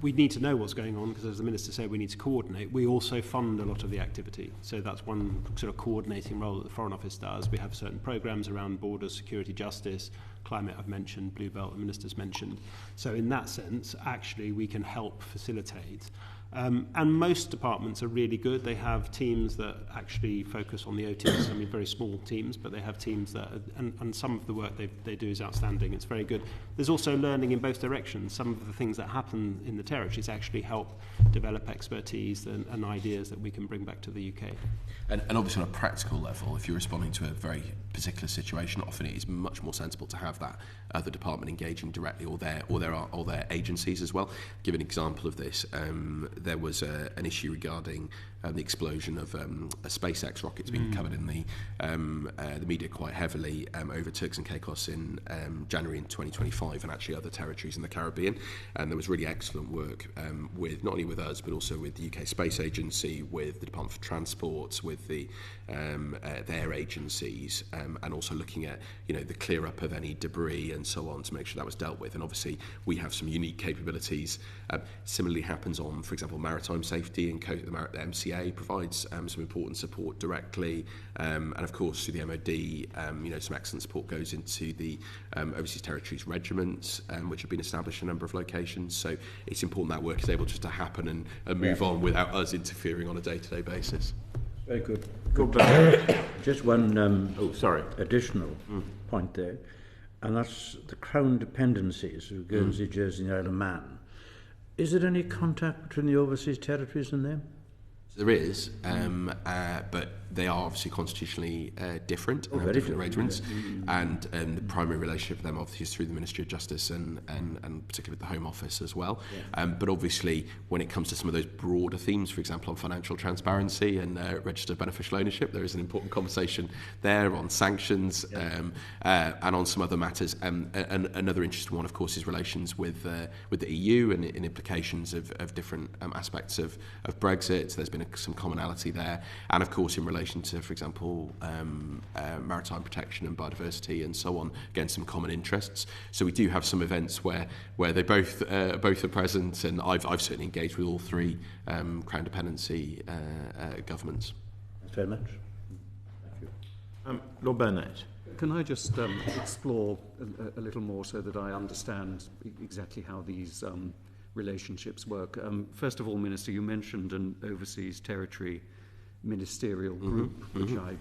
We need to know what's going on, because as the Minister said, we need to coordinate. We also fund a lot of the activity, so that's one sort of coordinating role that the Foreign Office does. We have certain programmes around borders, security, justice, climate I've mentioned, Blue Belt the Minister's mentioned. So in that sense, actually we can help facilitate. And most departments are really good. They have teams that actually focus on the OTs. I mean, very small teams, but they have teams that, and some of the work they do is outstanding. It's very good. There's also learning in both directions. Some of the things that happen in the territories actually help develop expertise and ideas that we can bring back to the UK. And obviously on a practical level, if you're responding to a very particular situation, often it is much more sensible to have that other department engaging directly, or their agencies as well. Give an example of this. There was an issue regarding the explosion of a SpaceX rocket being covered in the media quite heavily over Turks and Caicos in January in 2025, and actually other territories in the Caribbean. And there was really excellent work with not only with us, but also with the UK Space Agency, with the Department for Transport, with their agencies, and also looking at the clear up of any debris and so on to make sure that was dealt with. And obviously we have some unique capabilities. Similarly happens on, for example, maritime safety, and the MCA provides some important support directly, and of course through the MOD, some excellent support goes into the overseas territories regiments, which have been established in a number of locations. So it's important that work is able just to happen and move on without us interfering on a day-to-day basis. Very good. Just one additional point there, and that's the Crown dependencies of Guernsey, Jersey and Isle of Man. Is there any contact between the overseas territories and them? There is, but they are obviously constitutionally different and have different arrangements. And the primary relationship with them obviously is through the Ministry of Justice and particularly with the Home Office as well. But obviously when it comes to some of those broader themes, for example on financial transparency and registered beneficial ownership, there is an important conversation there on sanctions and on some other matters. And another interesting one, of course, is relations with the EU and implications of different aspects of Brexit. So there's been some commonality there, and of course in relation to, for example, maritime protection and biodiversity and so on, again some common interests. So we do have some events where they both are present, and I've certainly engaged with all three Crown dependency governments. Thanks very much. Thank you. Lord Burnett. Can I just explore a little more so that I understand exactly how these relationships work? First of all, Minister, you mentioned an overseas territory ministerial group, which I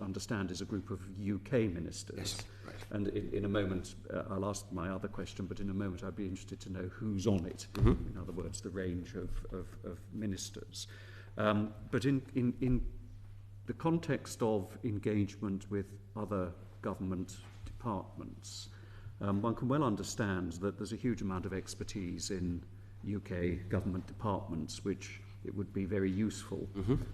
understand is a group of UK ministers. Yes, right. And in a moment, I'll ask my other question, but in a moment I'd be interested to know who's on it. In other words, the range of ministers. But in the context of engagement with other government departments, one can well understand that there's a huge amount of expertise in UK government departments, which it would be very useful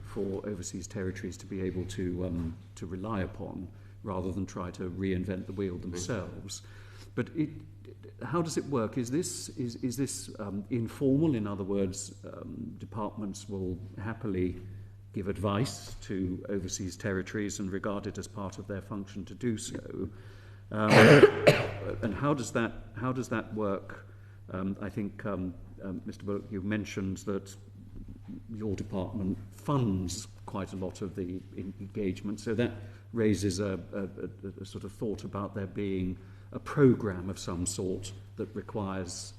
for overseas territories to be able to rely upon, rather than try to reinvent the wheel themselves. But how does it work? Is this informal? In other words, departments will happily give advice to overseas territories and regard it as part of their function to do so. And how does that work? I think, Mr. Bullock, you mentioned that your department funds quite a lot of the engagement, so that raises a sort of thought about there being a programme of some sort that requires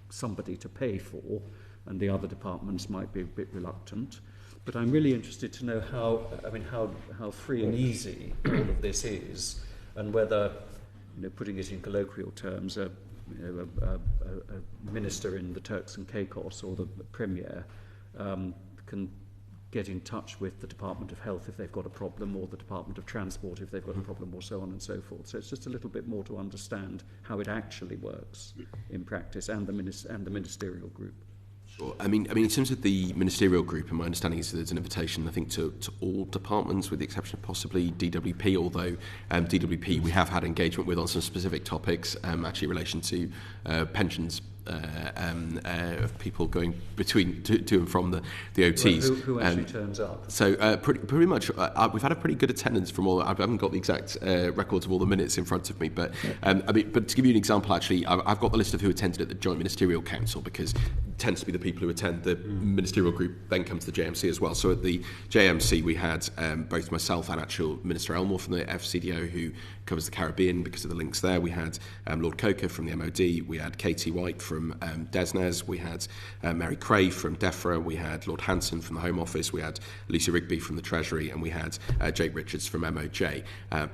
somebody to pay for, and the other departments might be a bit reluctant. But I'm really interested to know how free and easy all of this is, and whether, putting it in colloquial terms, a minister in the Turks and Caicos or the Premier can get in touch with the Department of Health if they've got a problem, or the Department of Transport if they've got a problem, or so on and so forth. So it's just a little bit more to understand how it actually works in practice, and the ministerial group. Sure. I mean, in terms of the ministerial group, and my understanding is that there's an invitation, I think, to all departments, with the exception of possibly DWP, although DWP we have had engagement with on some specific topics, actually in relation to pensions of people going between to and from the OTs. Well, who actually turns up? So pretty much, we've had a pretty good attendance from all. I haven't got the exact records of all the minutes in front of me, but but to give you an example, actually, I've got the list of who attended at the Joint Ministerial Council, because it tends to be the people who attend the ministerial group then come to the JMC as well. So at the JMC we had both myself and actual Minister Elmore from the FCDO, who covers the Caribbean because of the links there. We had Lord Coker from the MOD, we had Katie White from DESNES, we had Mary Cray from DEFRA, we had Lord Hanson from the Home Office, we had Lucy Rigby from the Treasury, and we had Jake Richards from MOJ,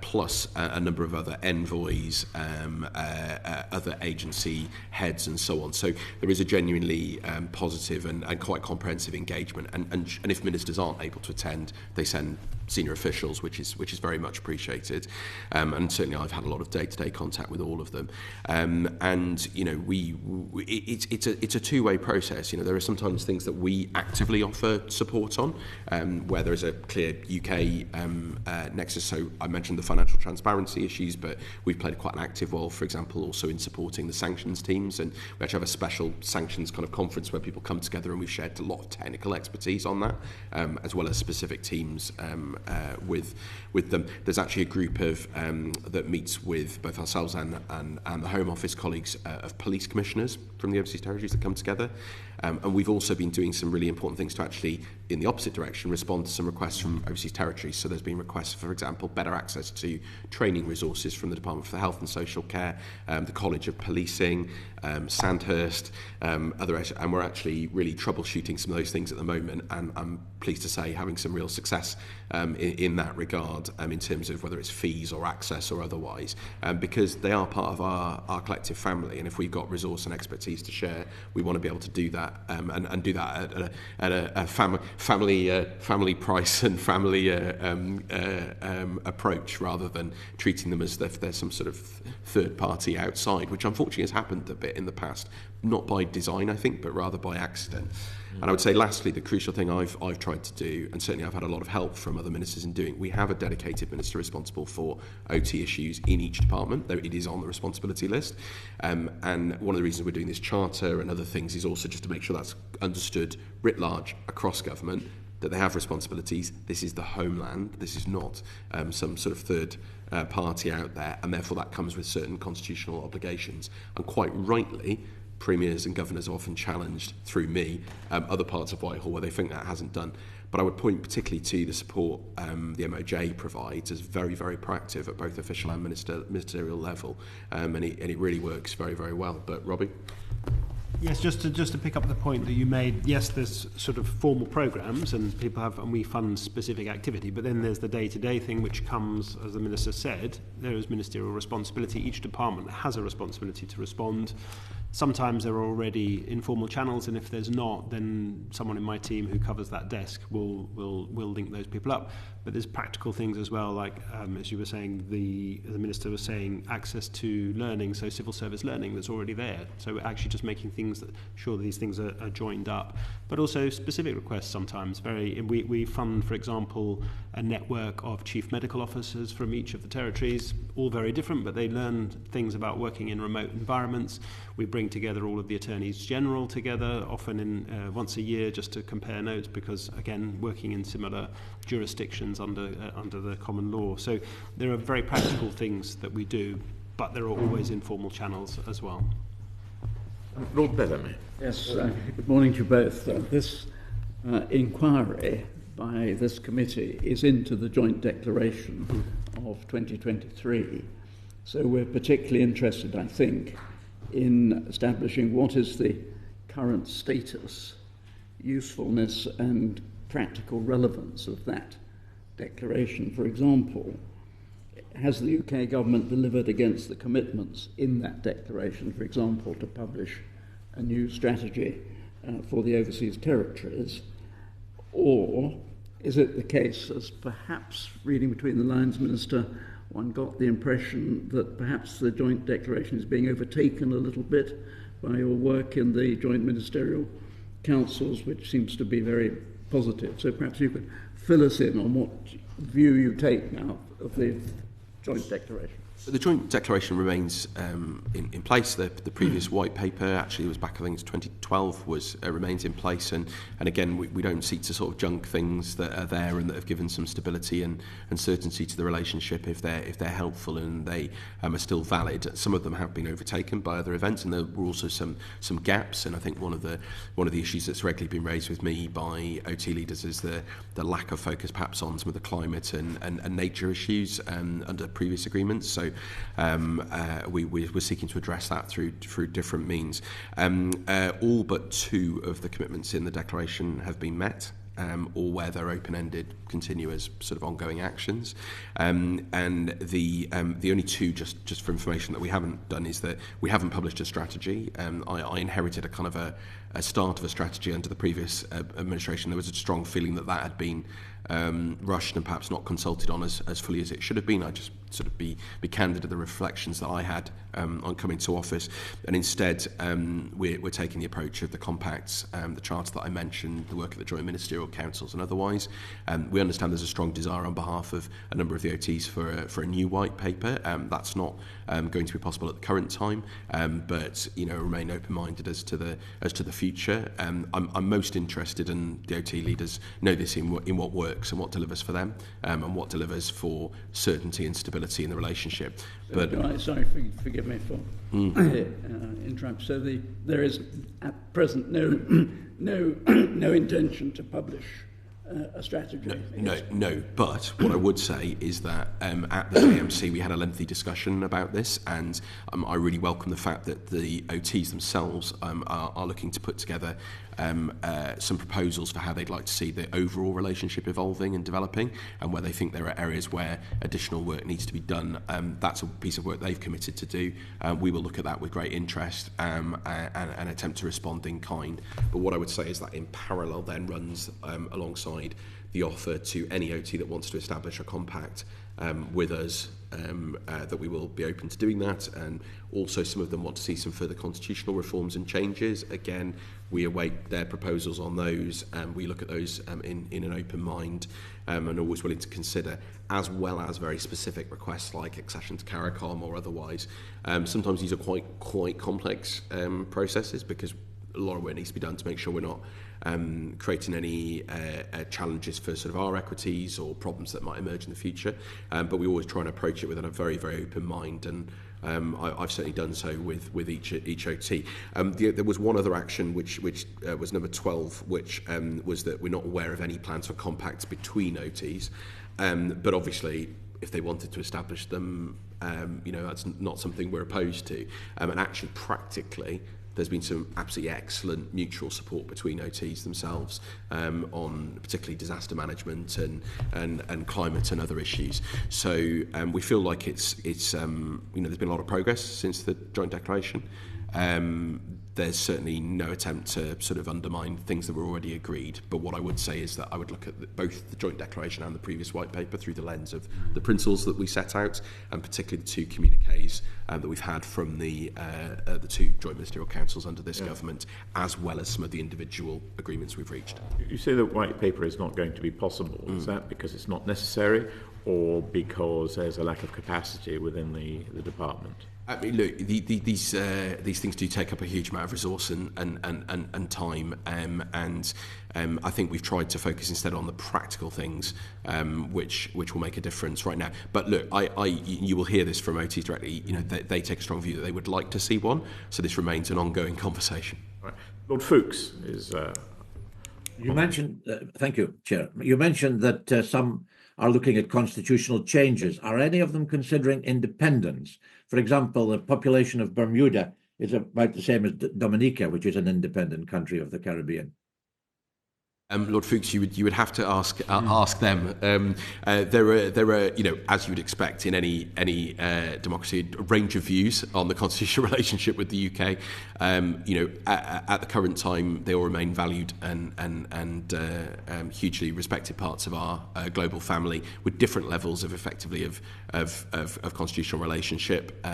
plus a number of other envoys, other agency heads and so on. So there is a genuinely positive and quite comprehensive engagement, and if ministers aren't able to attend, they send senior officials, which is very much appreciated, and certainly I've had a lot of day-to-day contact with all of them, and it's a two-way process. There are sometimes things that we actively offer support on, where there is a clear UK nexus. So I mentioned the financial transparency issues, but we've played quite an active role, for example, also in supporting the sanctions teams, and we actually have a special sanctions kind of conference where people come together, and we've shared a lot of technical expertise on that, as well as specific teams with them. There's actually a group of that meets with both ourselves and the Home Office colleagues of police commissioners from the overseas territories that come together. And we've also been doing some really important things to actually, in the opposite direction, respond to some requests from overseas territories. So there's been requests, for example, better access to training resources from the Department for Health and Social Care, the College of Policing, Sandhurst, other, and we're actually really troubleshooting some of those things at the moment, and I'm pleased to say having some real success in that regard, in terms of whether it's fees or access or otherwise, because they are part of our collective family, and if we've got resource and expertise to share, we want to be able to do that, and do that at a family price and family approach, rather than treating them as if there's some sort of third party outside, which unfortunately has happened a bit in the past, not by design, I think, but rather by accident. And I would say, lastly, the crucial thing I've tried to do, and certainly I've had a lot of help from other ministers in doing, we have a dedicated minister responsible for OT issues in each department, though it is on the responsibility list. And one of the reasons we're doing this charter and other things is also just to make sure that's understood writ large across government, that they have responsibilities. This is the homeland. This is not some sort of third party out there, and therefore that comes with certain constitutional obligations. And quite rightly, premiers and governors are often challenged through me, other parts of Whitehall where they think that hasn't done. But I would point particularly to the support the MOJ provides as very, very proactive at both official and ministerial level, and it really works very, very well. But Robbie? Yes, just to pick up the point that you made, yes, there's sort of formal programs and people have, and we fund specific activity, but then there's the day-to-day thing which comes, as the Minister said, there is ministerial responsibility. Each department has a responsibility to respond Sometimes there are already informal channels, and if there's not, then someone in my team who covers that desk will link those people up. But there's practical things as well, like as you were saying, the Minister was saying, access to learning, so civil service learning that's already there. So we're actually just making sure these things are joined up. But also specific requests sometimes. We fund, for example, a network of chief medical officers from each of the territories, all very different, but they learn things about working in remote environments. We bring together all of the attorneys general together, often in once a year, just to compare notes, because again, working in similar jurisdictions under the common law. So there are very practical things that we do, but there are always informal channels as well. Lord Bellamy. Yes, good morning to you both. This inquiry by this committee is into the joint declaration of 2023. So we're particularly interested, I think, in establishing what is the current status, usefulness and practical relevance of that declaration. For example, has the UK government delivered against the commitments in that declaration, for example, to publish a new strategy for the overseas territories? Or is it the case, as perhaps reading between the lines, Minister, one got the impression that perhaps the joint declaration is being overtaken a little bit by your work in the joint ministerial councils, which seems to be very positive. So perhaps you could fill us in on what view you take now of the joint declaration. The joint declaration remains in place. The previous white paper, actually it was back, I think it's 2012, remains in place, and again we don't seek to sort of junk things that are there and that have given some stability and certainty to the relationship if they're helpful and they are still valid. Some of them have been overtaken by other events, and there were also some gaps. And I think one of the issues that's regularly been raised with me by OT leaders is the lack of focus perhaps on some of the climate and nature issues under previous agreements. So we're seeking to address that through different means. All but 2 of the commitments in the declaration have been met, or where they're open-ended, continue as sort of ongoing actions. And the only 2, just for information, that we haven't done is that we haven't published a strategy. I inherited a kind of a start of a strategy under the previous administration. There was a strong feeling that had been rushed and perhaps not consulted on as fully as it should have been. I just sort of be candid at the reflections that I had on coming to office, and instead we're taking the approach of the compacts, the charter that I mentioned, the work of the joint ministerial councils and otherwise. We understand there's a strong desire on behalf of a number of the OTs for a new white paper. That's not going to be possible at the current time, but remain open-minded as to the future. I'm most interested, and the OT leaders know this, in what works and what delivers for them, and what delivers for certainty and stability in the relationship. But sorry, forgive me for interrupt. So there is at present no intention to publish a strategy. No. But what I would say is that at the JMC we had a lengthy discussion about this, and I really welcome the fact that the OTs themselves are looking to put together some proposals for how they'd like to see the overall relationship evolving and developing, and where they think there are areas where additional work needs to be done. That's a piece of work they've committed to do. We will look at that with great interest and attempt to respond in kind. But what I would say is that in parallel then runs alongside the offer to any OT that wants to establish a compact with us, that we will be open to doing that. And also some of them want to see some further constitutional reforms and changes. Again, we await their proposals on those, and we look at those in an open mind, and always willing to consider, as well as very specific requests like accession to CARICOM or otherwise. Sometimes these are quite complex processes, because a lot of work needs to be done to make sure we're not creating any challenges for sort of our equities or problems that might emerge in the future. But we always try and approach it with a very, very open mind, and I've certainly done so with each OT. There was one other action which was number 12, which was that we're not aware of any plans for compacts between OTs. But obviously, if they wanted to establish them, that's not something we're opposed to. And actually, practically, there's been some absolutely excellent mutual support between OTs themselves on particularly disaster management and climate and other issues. So we feel like it's there's been a lot of progress since the joint declaration. there's certainly no attempt to sort of undermine things that were already agreed. But what I would say is that I would look at both the joint declaration and the previous white paper through the lens of the principles that we set out, and particularly the two communiques that we've had from the two joint ministerial councils under this government, as well as some of the individual agreements we've reached. You say the white paper is not going to be possible. Is that because it's not necessary, or because there's a lack of capacity within the department? I mean, look, these things do take up a huge amount of resource and time, and I think we've tried to focus instead on the practical things, which will make a difference right now. But look, you will hear this from OTs directly. You know, they take a strong view that they would like to see one. So this remains an ongoing conversation. Right. Lord Fuchs is. You mentioned, thank you, Chair. You mentioned that some are looking at constitutional changes. Are any of them considering independence? For example, the population of Bermuda is about the same as Dominica, which is an independent country of the Caribbean. Lord Fuchs, you would have to ask them. There are, you know, as you would expect in any democracy, a range of views on the constitutional relationship with the UK. You know, at the current time, they all remain valued and hugely respected parts of our global family, with different levels of effectively of constitutional relationship.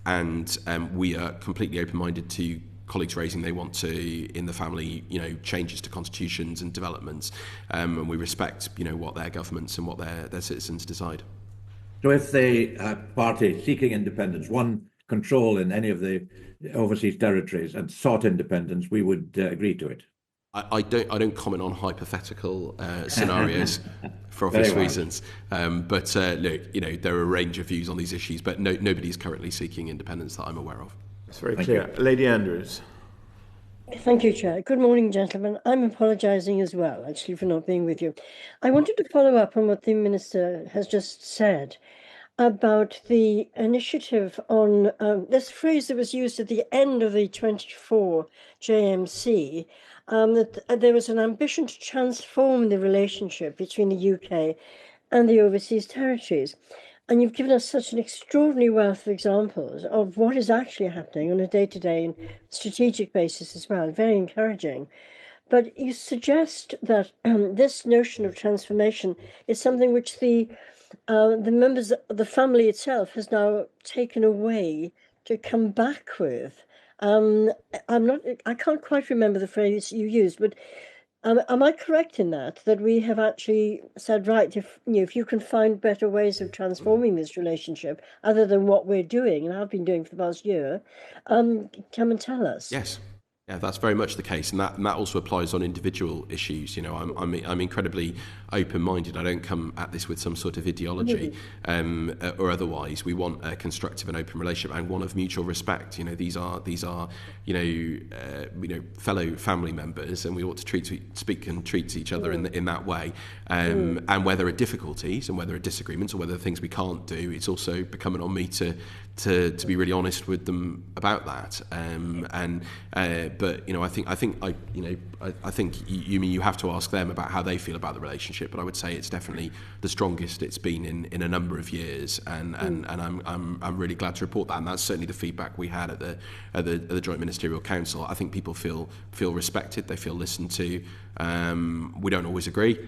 And we are completely open-minded to colleagues raising they want to in the family, you know, changes to constitutions and developments, and we respect, you know, what their governments and what their citizens decide. So if the party seeking independence won control in any of the overseas territories and sought independence, we would agree to it. I don't comment on hypothetical scenarios for obvious reasons, but look, you know, there are a range of views on these issues, but nobody is currently seeking independence that I'm aware of. It's very clear. Lady Andrews. Thank you, Chair. Good morning, gentlemen. I'm apologising as well, actually, for not being with you. I wanted to follow up on what the Minister has just said about the initiative on this phrase that was used at the end of the 24 JMC, that there was an ambition to transform the relationship between the UK and the overseas territories. And you've given us such an extraordinary wealth of examples of what is actually happening on a day-to-day and strategic basis as well. Very encouraging. But you suggest that this notion of transformation is something which the members of the family itself has now taken away to come back with. I can't quite remember the phrase you used, but am I correct in that we have actually said, right, if you can find better ways of transforming this relationship other than what we're doing and have been doing for the past year, come and tell us? Yes. Yeah, that's very much the case, and that also applies on individual issues. You know, I'm incredibly open-minded. I don't come at this with some sort of ideology or otherwise. We want a constructive and open relationship and one of mutual respect. You know, these are fellow family members, and we ought to speak and treat each other in that way. And where there are difficulties and where there are disagreements or whether there are things we can't do, it's also becoming on me to be really honest with them about that. But you know, I think you have to ask them about how they feel about the relationship. But I would say it's definitely the strongest it's been in a number of years, and I'm really glad to report that. And that's certainly the feedback we had at the Joint Ministerial Council. I think people feel respected, they feel listened to. We don't always agree,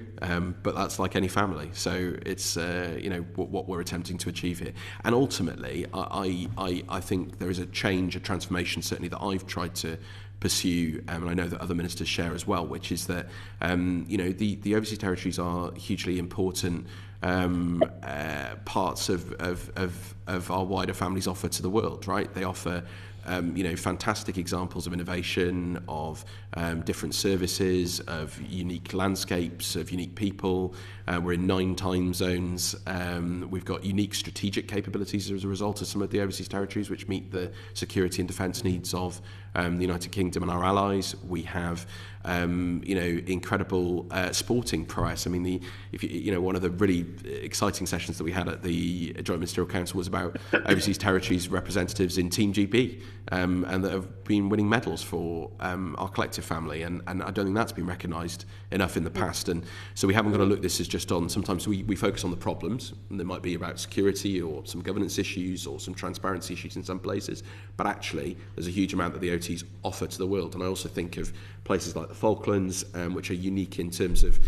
but that's like any family. So it's what we're attempting to achieve here. And ultimately, I think there is a change, a transformation certainly that I've tried to pursue, and I know that other ministers share as well, which is that the overseas territories are hugely important parts of our wider family's offer to the world, right? They offer fantastic examples of innovation, of different services, of unique landscapes, of unique people. We're in 9 time zones. We've got unique strategic capabilities as a result of some of the overseas territories, which meet the security and defence needs of the United Kingdom and our allies. We have incredible sporting prowess. I mean, one of the really exciting sessions that we had at the Joint Ministerial Council was about overseas territories representatives in Team GB, and that have been winning medals for our collective family, and I don't think that's been recognised enough in the past. And so we haven't got to look at this as just on, sometimes we focus on the problems, and they might be about security or some governance issues or some transparency issues in some places, but actually there's a huge amount that the OTs offer to the world. And I also think of places like the Falklands, which are unique in terms of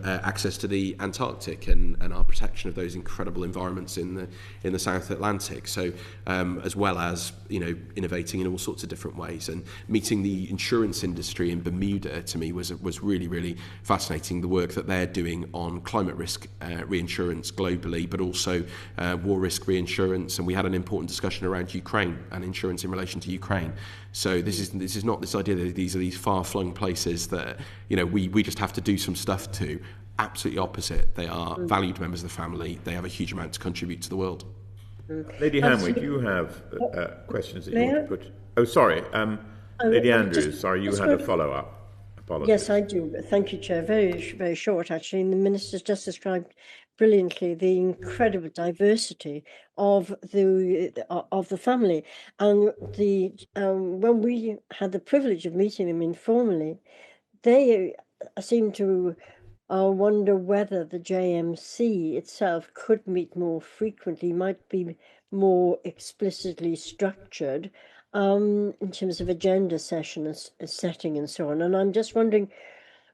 access to the Antarctic and our protection of those incredible environments in the South Atlantic. So as well as innovating in all sorts of different ways, and meeting the insurance industry in Bermuda, to me was really, really fascinating, the work that they're doing on climate risk reinsurance globally, but also war risk reinsurance. And we had an important discussion around Ukraine and insurance in relation to Ukraine. So this is not this idea that these are these far-flung places that we just have to do some stuff to. Absolutely opposite. They are valued members of the family. They have a huge amount to contribute to the world. Lady Hanway, do you have questions that you want to put? Oh, sorry. Lady Andrews, sorry, you had a follow-up. Apologies. Yes, I do. Thank you, Chair. Very, very short, actually. And the Minister's just described brilliantly the incredible diversity of the family. And when we had the privilege of meeting them informally, they seem to wonder whether the JMC itself could meet more frequently, might be more explicitly structured in terms of agenda setting and so on. And I'm just wondering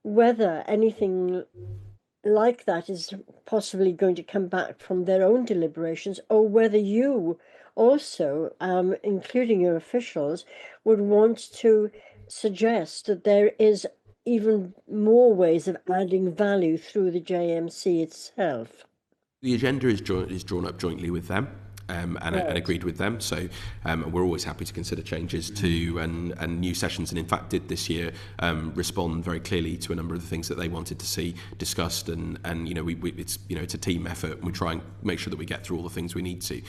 whether anything like that is possibly going to come back from their own deliberations, or whether you also, including your officials, would want to suggest that there is even more ways of adding value through the JMC itself. The agenda is drawn up jointly with them. And agreed with them. So we're always happy to consider changes to and new sessions, and in fact did this year respond very clearly to a number of the things that they wanted to see discussed. And it's a team effort, and we try and make sure that we get through all the things we need to.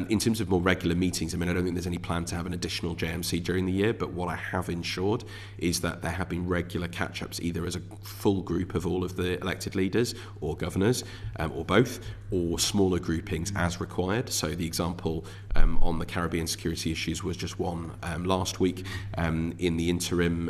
In terms of more regular meetings, I mean, I don't think there's any plan to have an additional JMC during the year, but what I have ensured is that there have been regular catch-ups, either as a full group of all of the elected leaders or governors, or both, or smaller groupings as required. So the example on the Caribbean security issues was just one last week. In the interim,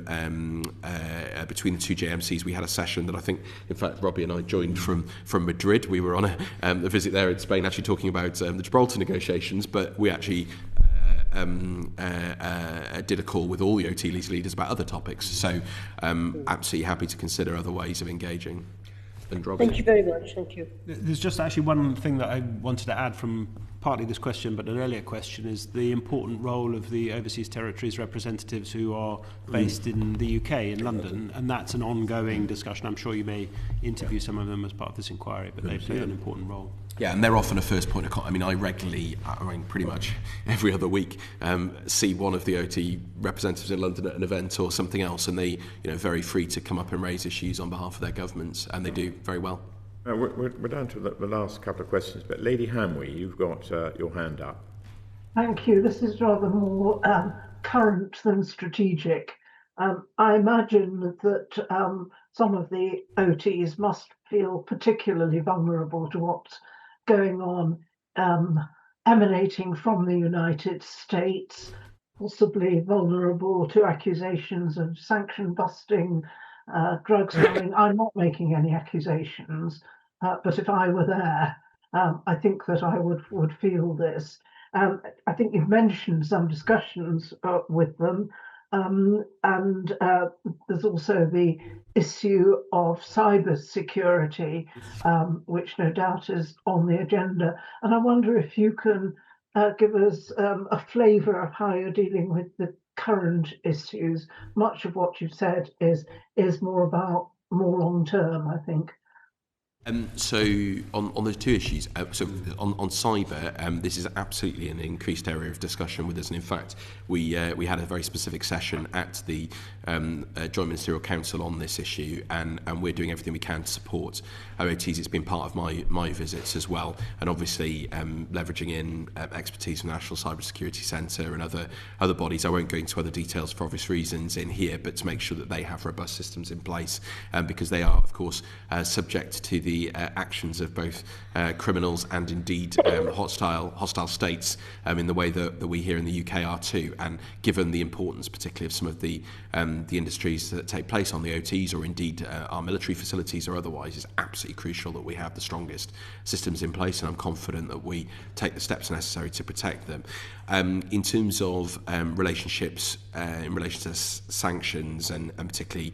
between the two JMCs, we had a session that I think, in fact, Robbie and I joined from Madrid. We were on a visit there in Spain, actually talking about the Gibraltar negotiations, but we actually did a call with all the OT leaders about other topics. So absolutely happy to consider other ways of engaging. Thank you very much. Thank you. There's just actually one thing that I wanted to add from partly this question, but an earlier question, is the important role of the overseas territories representatives who are based in the UK, in London, and that's an ongoing discussion. I'm sure you may interview some of them as part of this inquiry, but they play an important role. Yeah, and they're often a first point of contact. I mean, I regularly, pretty much every other week, see one of the OT representatives in London at an event or something else, and they, very free to come up and raise issues on behalf of their governments, and they do very well. We're down to the last couple of questions, but Lady Hanway, you've got your hand up. Thank you. This is rather more current than strategic. I imagine that some of the OTs must feel particularly vulnerable to what's going on emanating from the United States, possibly vulnerable to accusations of sanction busting, drug smuggling. I'm not making any accusations, but if I were there, I think that I would feel this. I think you've mentioned some discussions with them, and there's also the issue of cyber security, which no doubt is on the agenda. And I wonder if you can give us a flavour of how you're dealing with the current issues. Much of what you've said is more about more long term, I think. So on those two issues, so on cyber, this is absolutely an increased area of discussion with us, and in fact, we had a very specific session at the Joint Ministerial Council on this issue, and we're doing everything we can to support OTs. It's been part of my visits as well, and obviously leveraging in expertise from the National Cyber Security Centre and other bodies. I won't go into other details for obvious reasons in here, but to make sure that they have robust systems in place, because they are, of course, subject to the actions of both criminals and indeed hostile states in the way that we here in the UK are too. And given the importance, particularly of some of the industries that take place on the OTs, or indeed our military facilities or otherwise, it's absolutely crucial that we have the strongest systems in place, and I'm confident that we take the steps necessary to protect them. In terms of relationships in relation to sanctions and particularly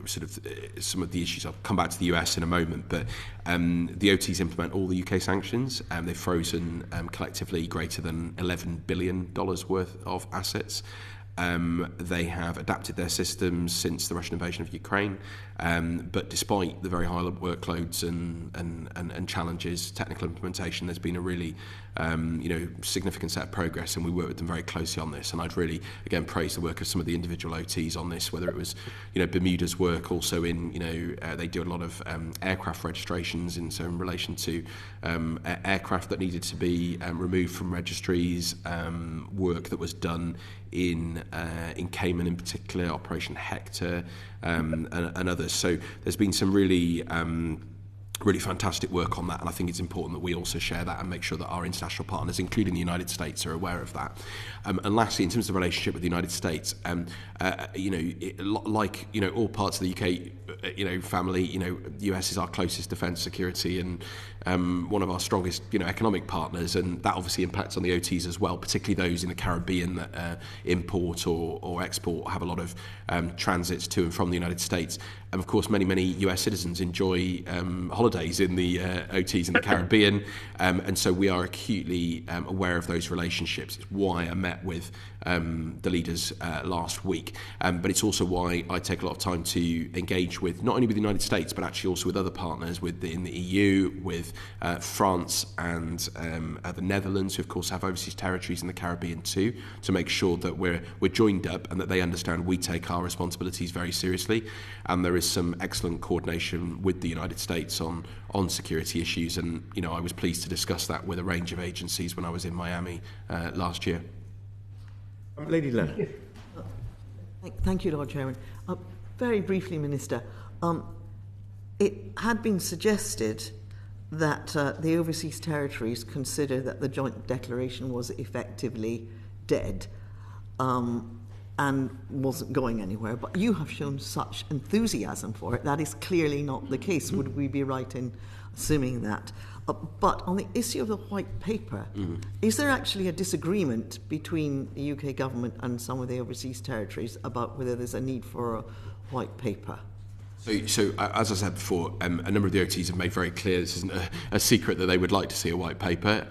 sort of some of the issues, I'll come back to the US in a moment, but the OTs implement all the UK sanctions. They've frozen collectively greater than $11 billion worth of assets. They have adapted their systems since the Russian invasion of Ukraine, but despite the very high workloads and challenges, technical implementation, there's been a really significant set of progress, and we work with them very closely on this. And I'd really, again, praise the work of some of the individual OTs on this, whether it was, Bermuda's work also in, they do a lot of aircraft registrations in relation to aircraft that needed to be removed from registries, work that was done in Cayman in particular, Operation Hector, and others. So there's been some really fantastic work on that, and I think it's important that we also share that and make sure that our international partners, including the United States, are aware of that. And lastly, in terms of the relationship with the United States, all parts of the UK, family, the US is our closest defence, security, and one of our strongest, economic partners, and that obviously impacts on the OTs as well, particularly those in the Caribbean that import or export, have a lot of transits to and from the United States. And of course, many US citizens enjoy holidays in the OTs in the Caribbean, and so we are acutely aware of those relationships. It's why I met with the leaders last week, but it's also why I take a lot of time to engage with not only with the United States, but actually also with other partners in the EU, with France and the Netherlands, who of course have overseas territories in the Caribbean too, to make sure that we're joined up and that they understand we take our responsibilities very seriously. And there is some excellent coordination with the United States on security issues, and I was pleased to discuss that with a range of agencies when I was in Miami last year. Lady Leonard. Thank you, Lord Chairman. Very briefly, Minister, it had been suggested that the overseas territories consider that the joint declaration was effectively dead and wasn't going anywhere, but you have shown such enthusiasm for it. That is clearly not the case. Would we be right in assuming that? But on the issue of the white paper, is there actually a disagreement between the UK government and some of the overseas territories about whether there's a need for a white paper? So as I said before, a number of the OTs have made very clear this isn't a secret that they would like to see a white paper.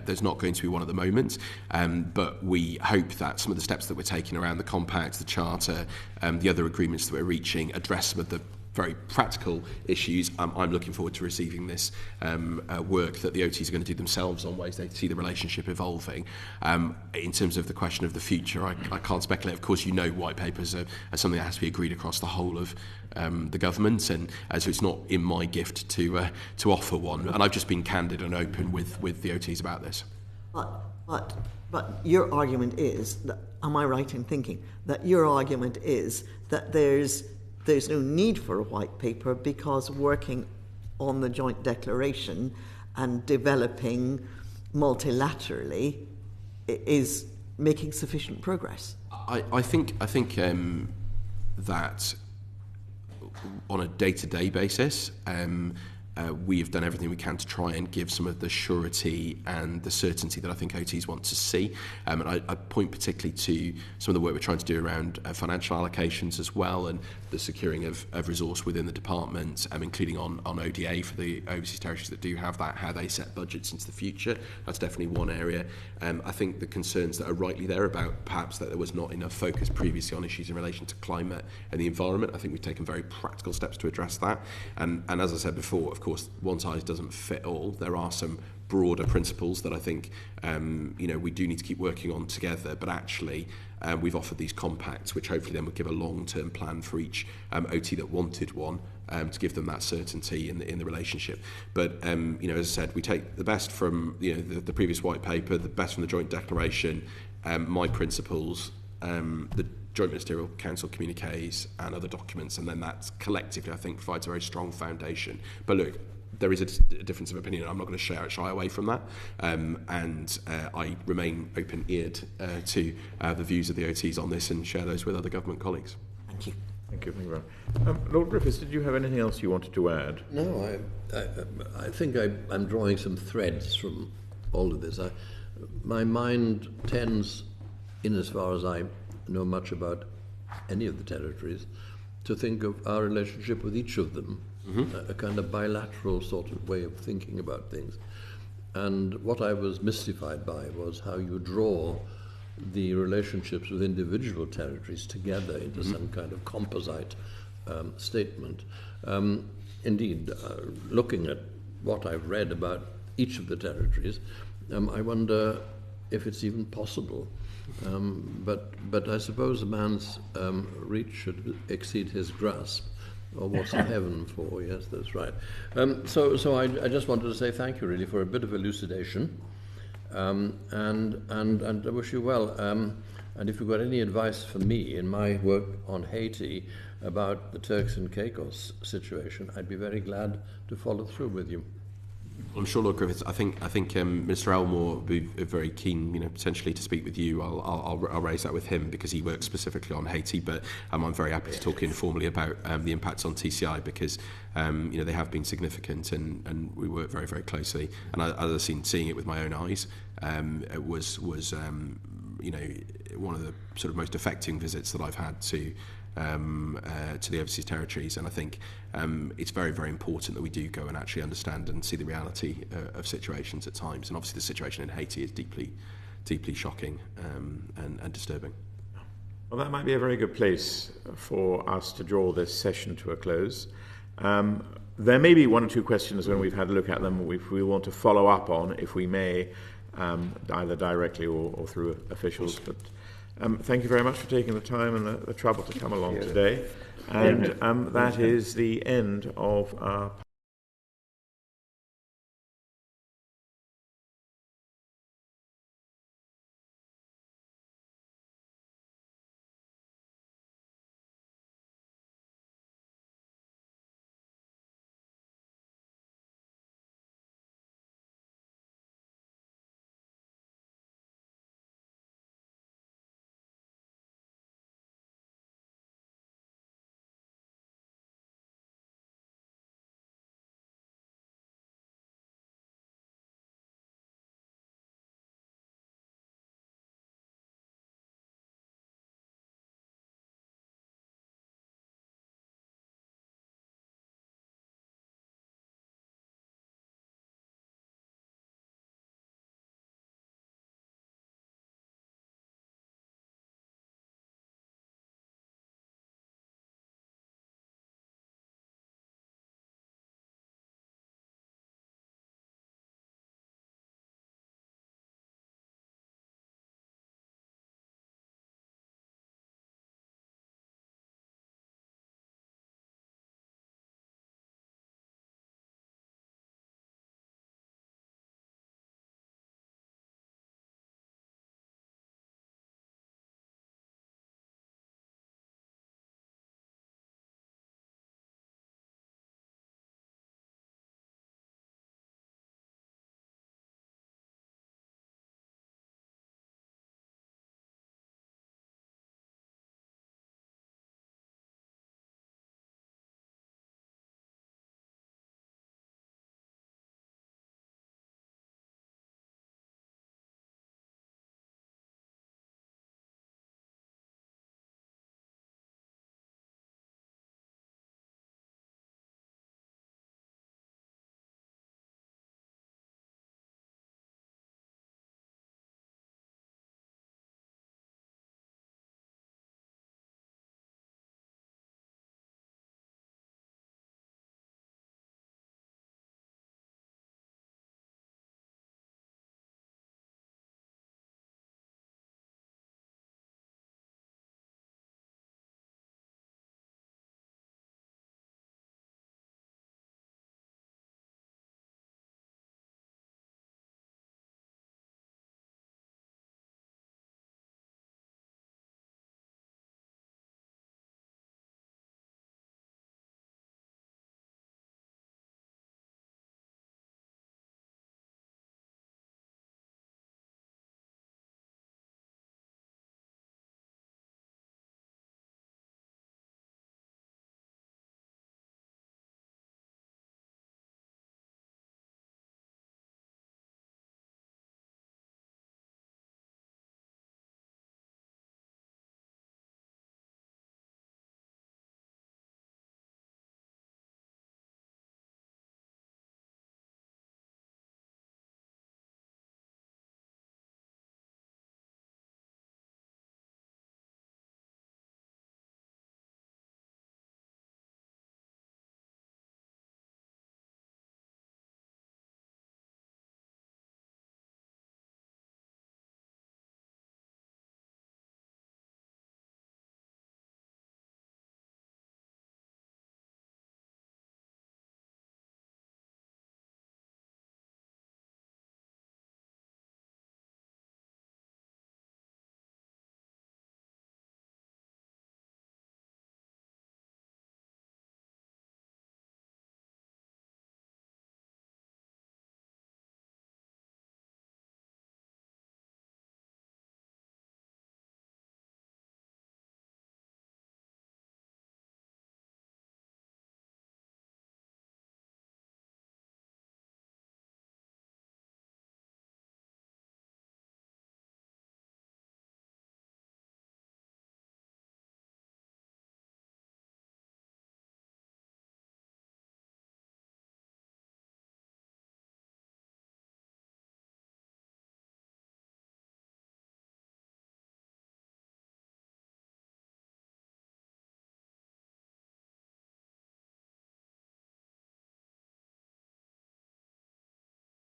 There's not going to be one at the moment, but we hope that some of the steps that we're taking around the compact, the charter, the other agreements that we're reaching address some of the very practical issues. I'm looking forward to receiving this work that the OTs are going to do themselves on ways they see the relationship evolving. In terms of the question of the future, I can't speculate. Of course, white papers are something that has to be agreed across the whole of the government, and so it's not in my gift to offer one. And I've just been candid and open with the OTs about this. But your argument is that, am I right in thinking that your argument is that there's no need for a white paper because working on the joint declaration and developing multilaterally is making sufficient progress? I think that on a day-to-day basis, we have done everything we can to try and give some of the surety and the certainty that I think OTs want to see. And I point particularly to some of the work we're trying to do around financial allocations as well, and the securing of resource within the department, including on ODA for the overseas territories that do have that, how they set budgets into the future. That's definitely one area. I think the concerns that are rightly there about perhaps that there was not enough focus previously on issues in relation to climate and the environment. I think we've taken very practical steps to address that. And as I said before, of course, one size doesn't fit all. There are some broader principles that I think we do need to keep working on together, but actually we've offered these compacts which hopefully then would give a long-term plan for each OT that wanted one, to give them that certainty in the relationship. But as I said, we take the best from the previous white paper, the best from the joint declaration, my principles, the Joint Ministerial Council communiques and other documents, and then that collectively I think provides a very strong foundation. But look, there is a difference of opinion. I'm not going to shy away from that, and I remain open-eared to the views of the OTs on this and share those with other government colleagues. Thank you. Thank you. Thank you very much. Lord Griffiths, did you have anything else you wanted to add? No, I think I'm drawing some threads from all of this. My mind tends, in as far as I know much about any of the territories, to think of our relationship with each of them, a kind of bilateral sort of way of thinking about things. And what I was mystified by was how you draw the relationships with individual territories together into some kind of composite statement. Indeed, looking at what I've read about each of the territories, I wonder if it's even possible. But I suppose a man's reach should exceed his grasp, or what's in heaven for. Yes, that's right. So I just wanted to say thank you really for a bit of elucidation, and I wish you well. And if you've got any advice for me in my work on Haiti about the Turks and Caicos situation, I'd be very glad to follow through with you. I'm sure, Lord Griffiths. I think Mr. Elmore would be very keen, potentially to speak with you. I'll raise that with him because he works specifically on Haiti. But I'm very happy to talk informally about the impacts on TCI because they have been significant and we work very, very closely. And as I've seeing it with my own eyes, it was one of the sort of most affecting visits that I've had to the overseas territories, and I think it's very, very important that we do go and actually understand and see the reality of situations at times. And obviously the situation in Haiti is deeply, deeply shocking and disturbing. Well, that might be a very good place for us to draw this session to a close. There may be one or two questions when we've had a look at them we want to follow up on, if we may, either directly or through officials. But thank you very much for taking the time and the trouble to come along today. And that is the end of our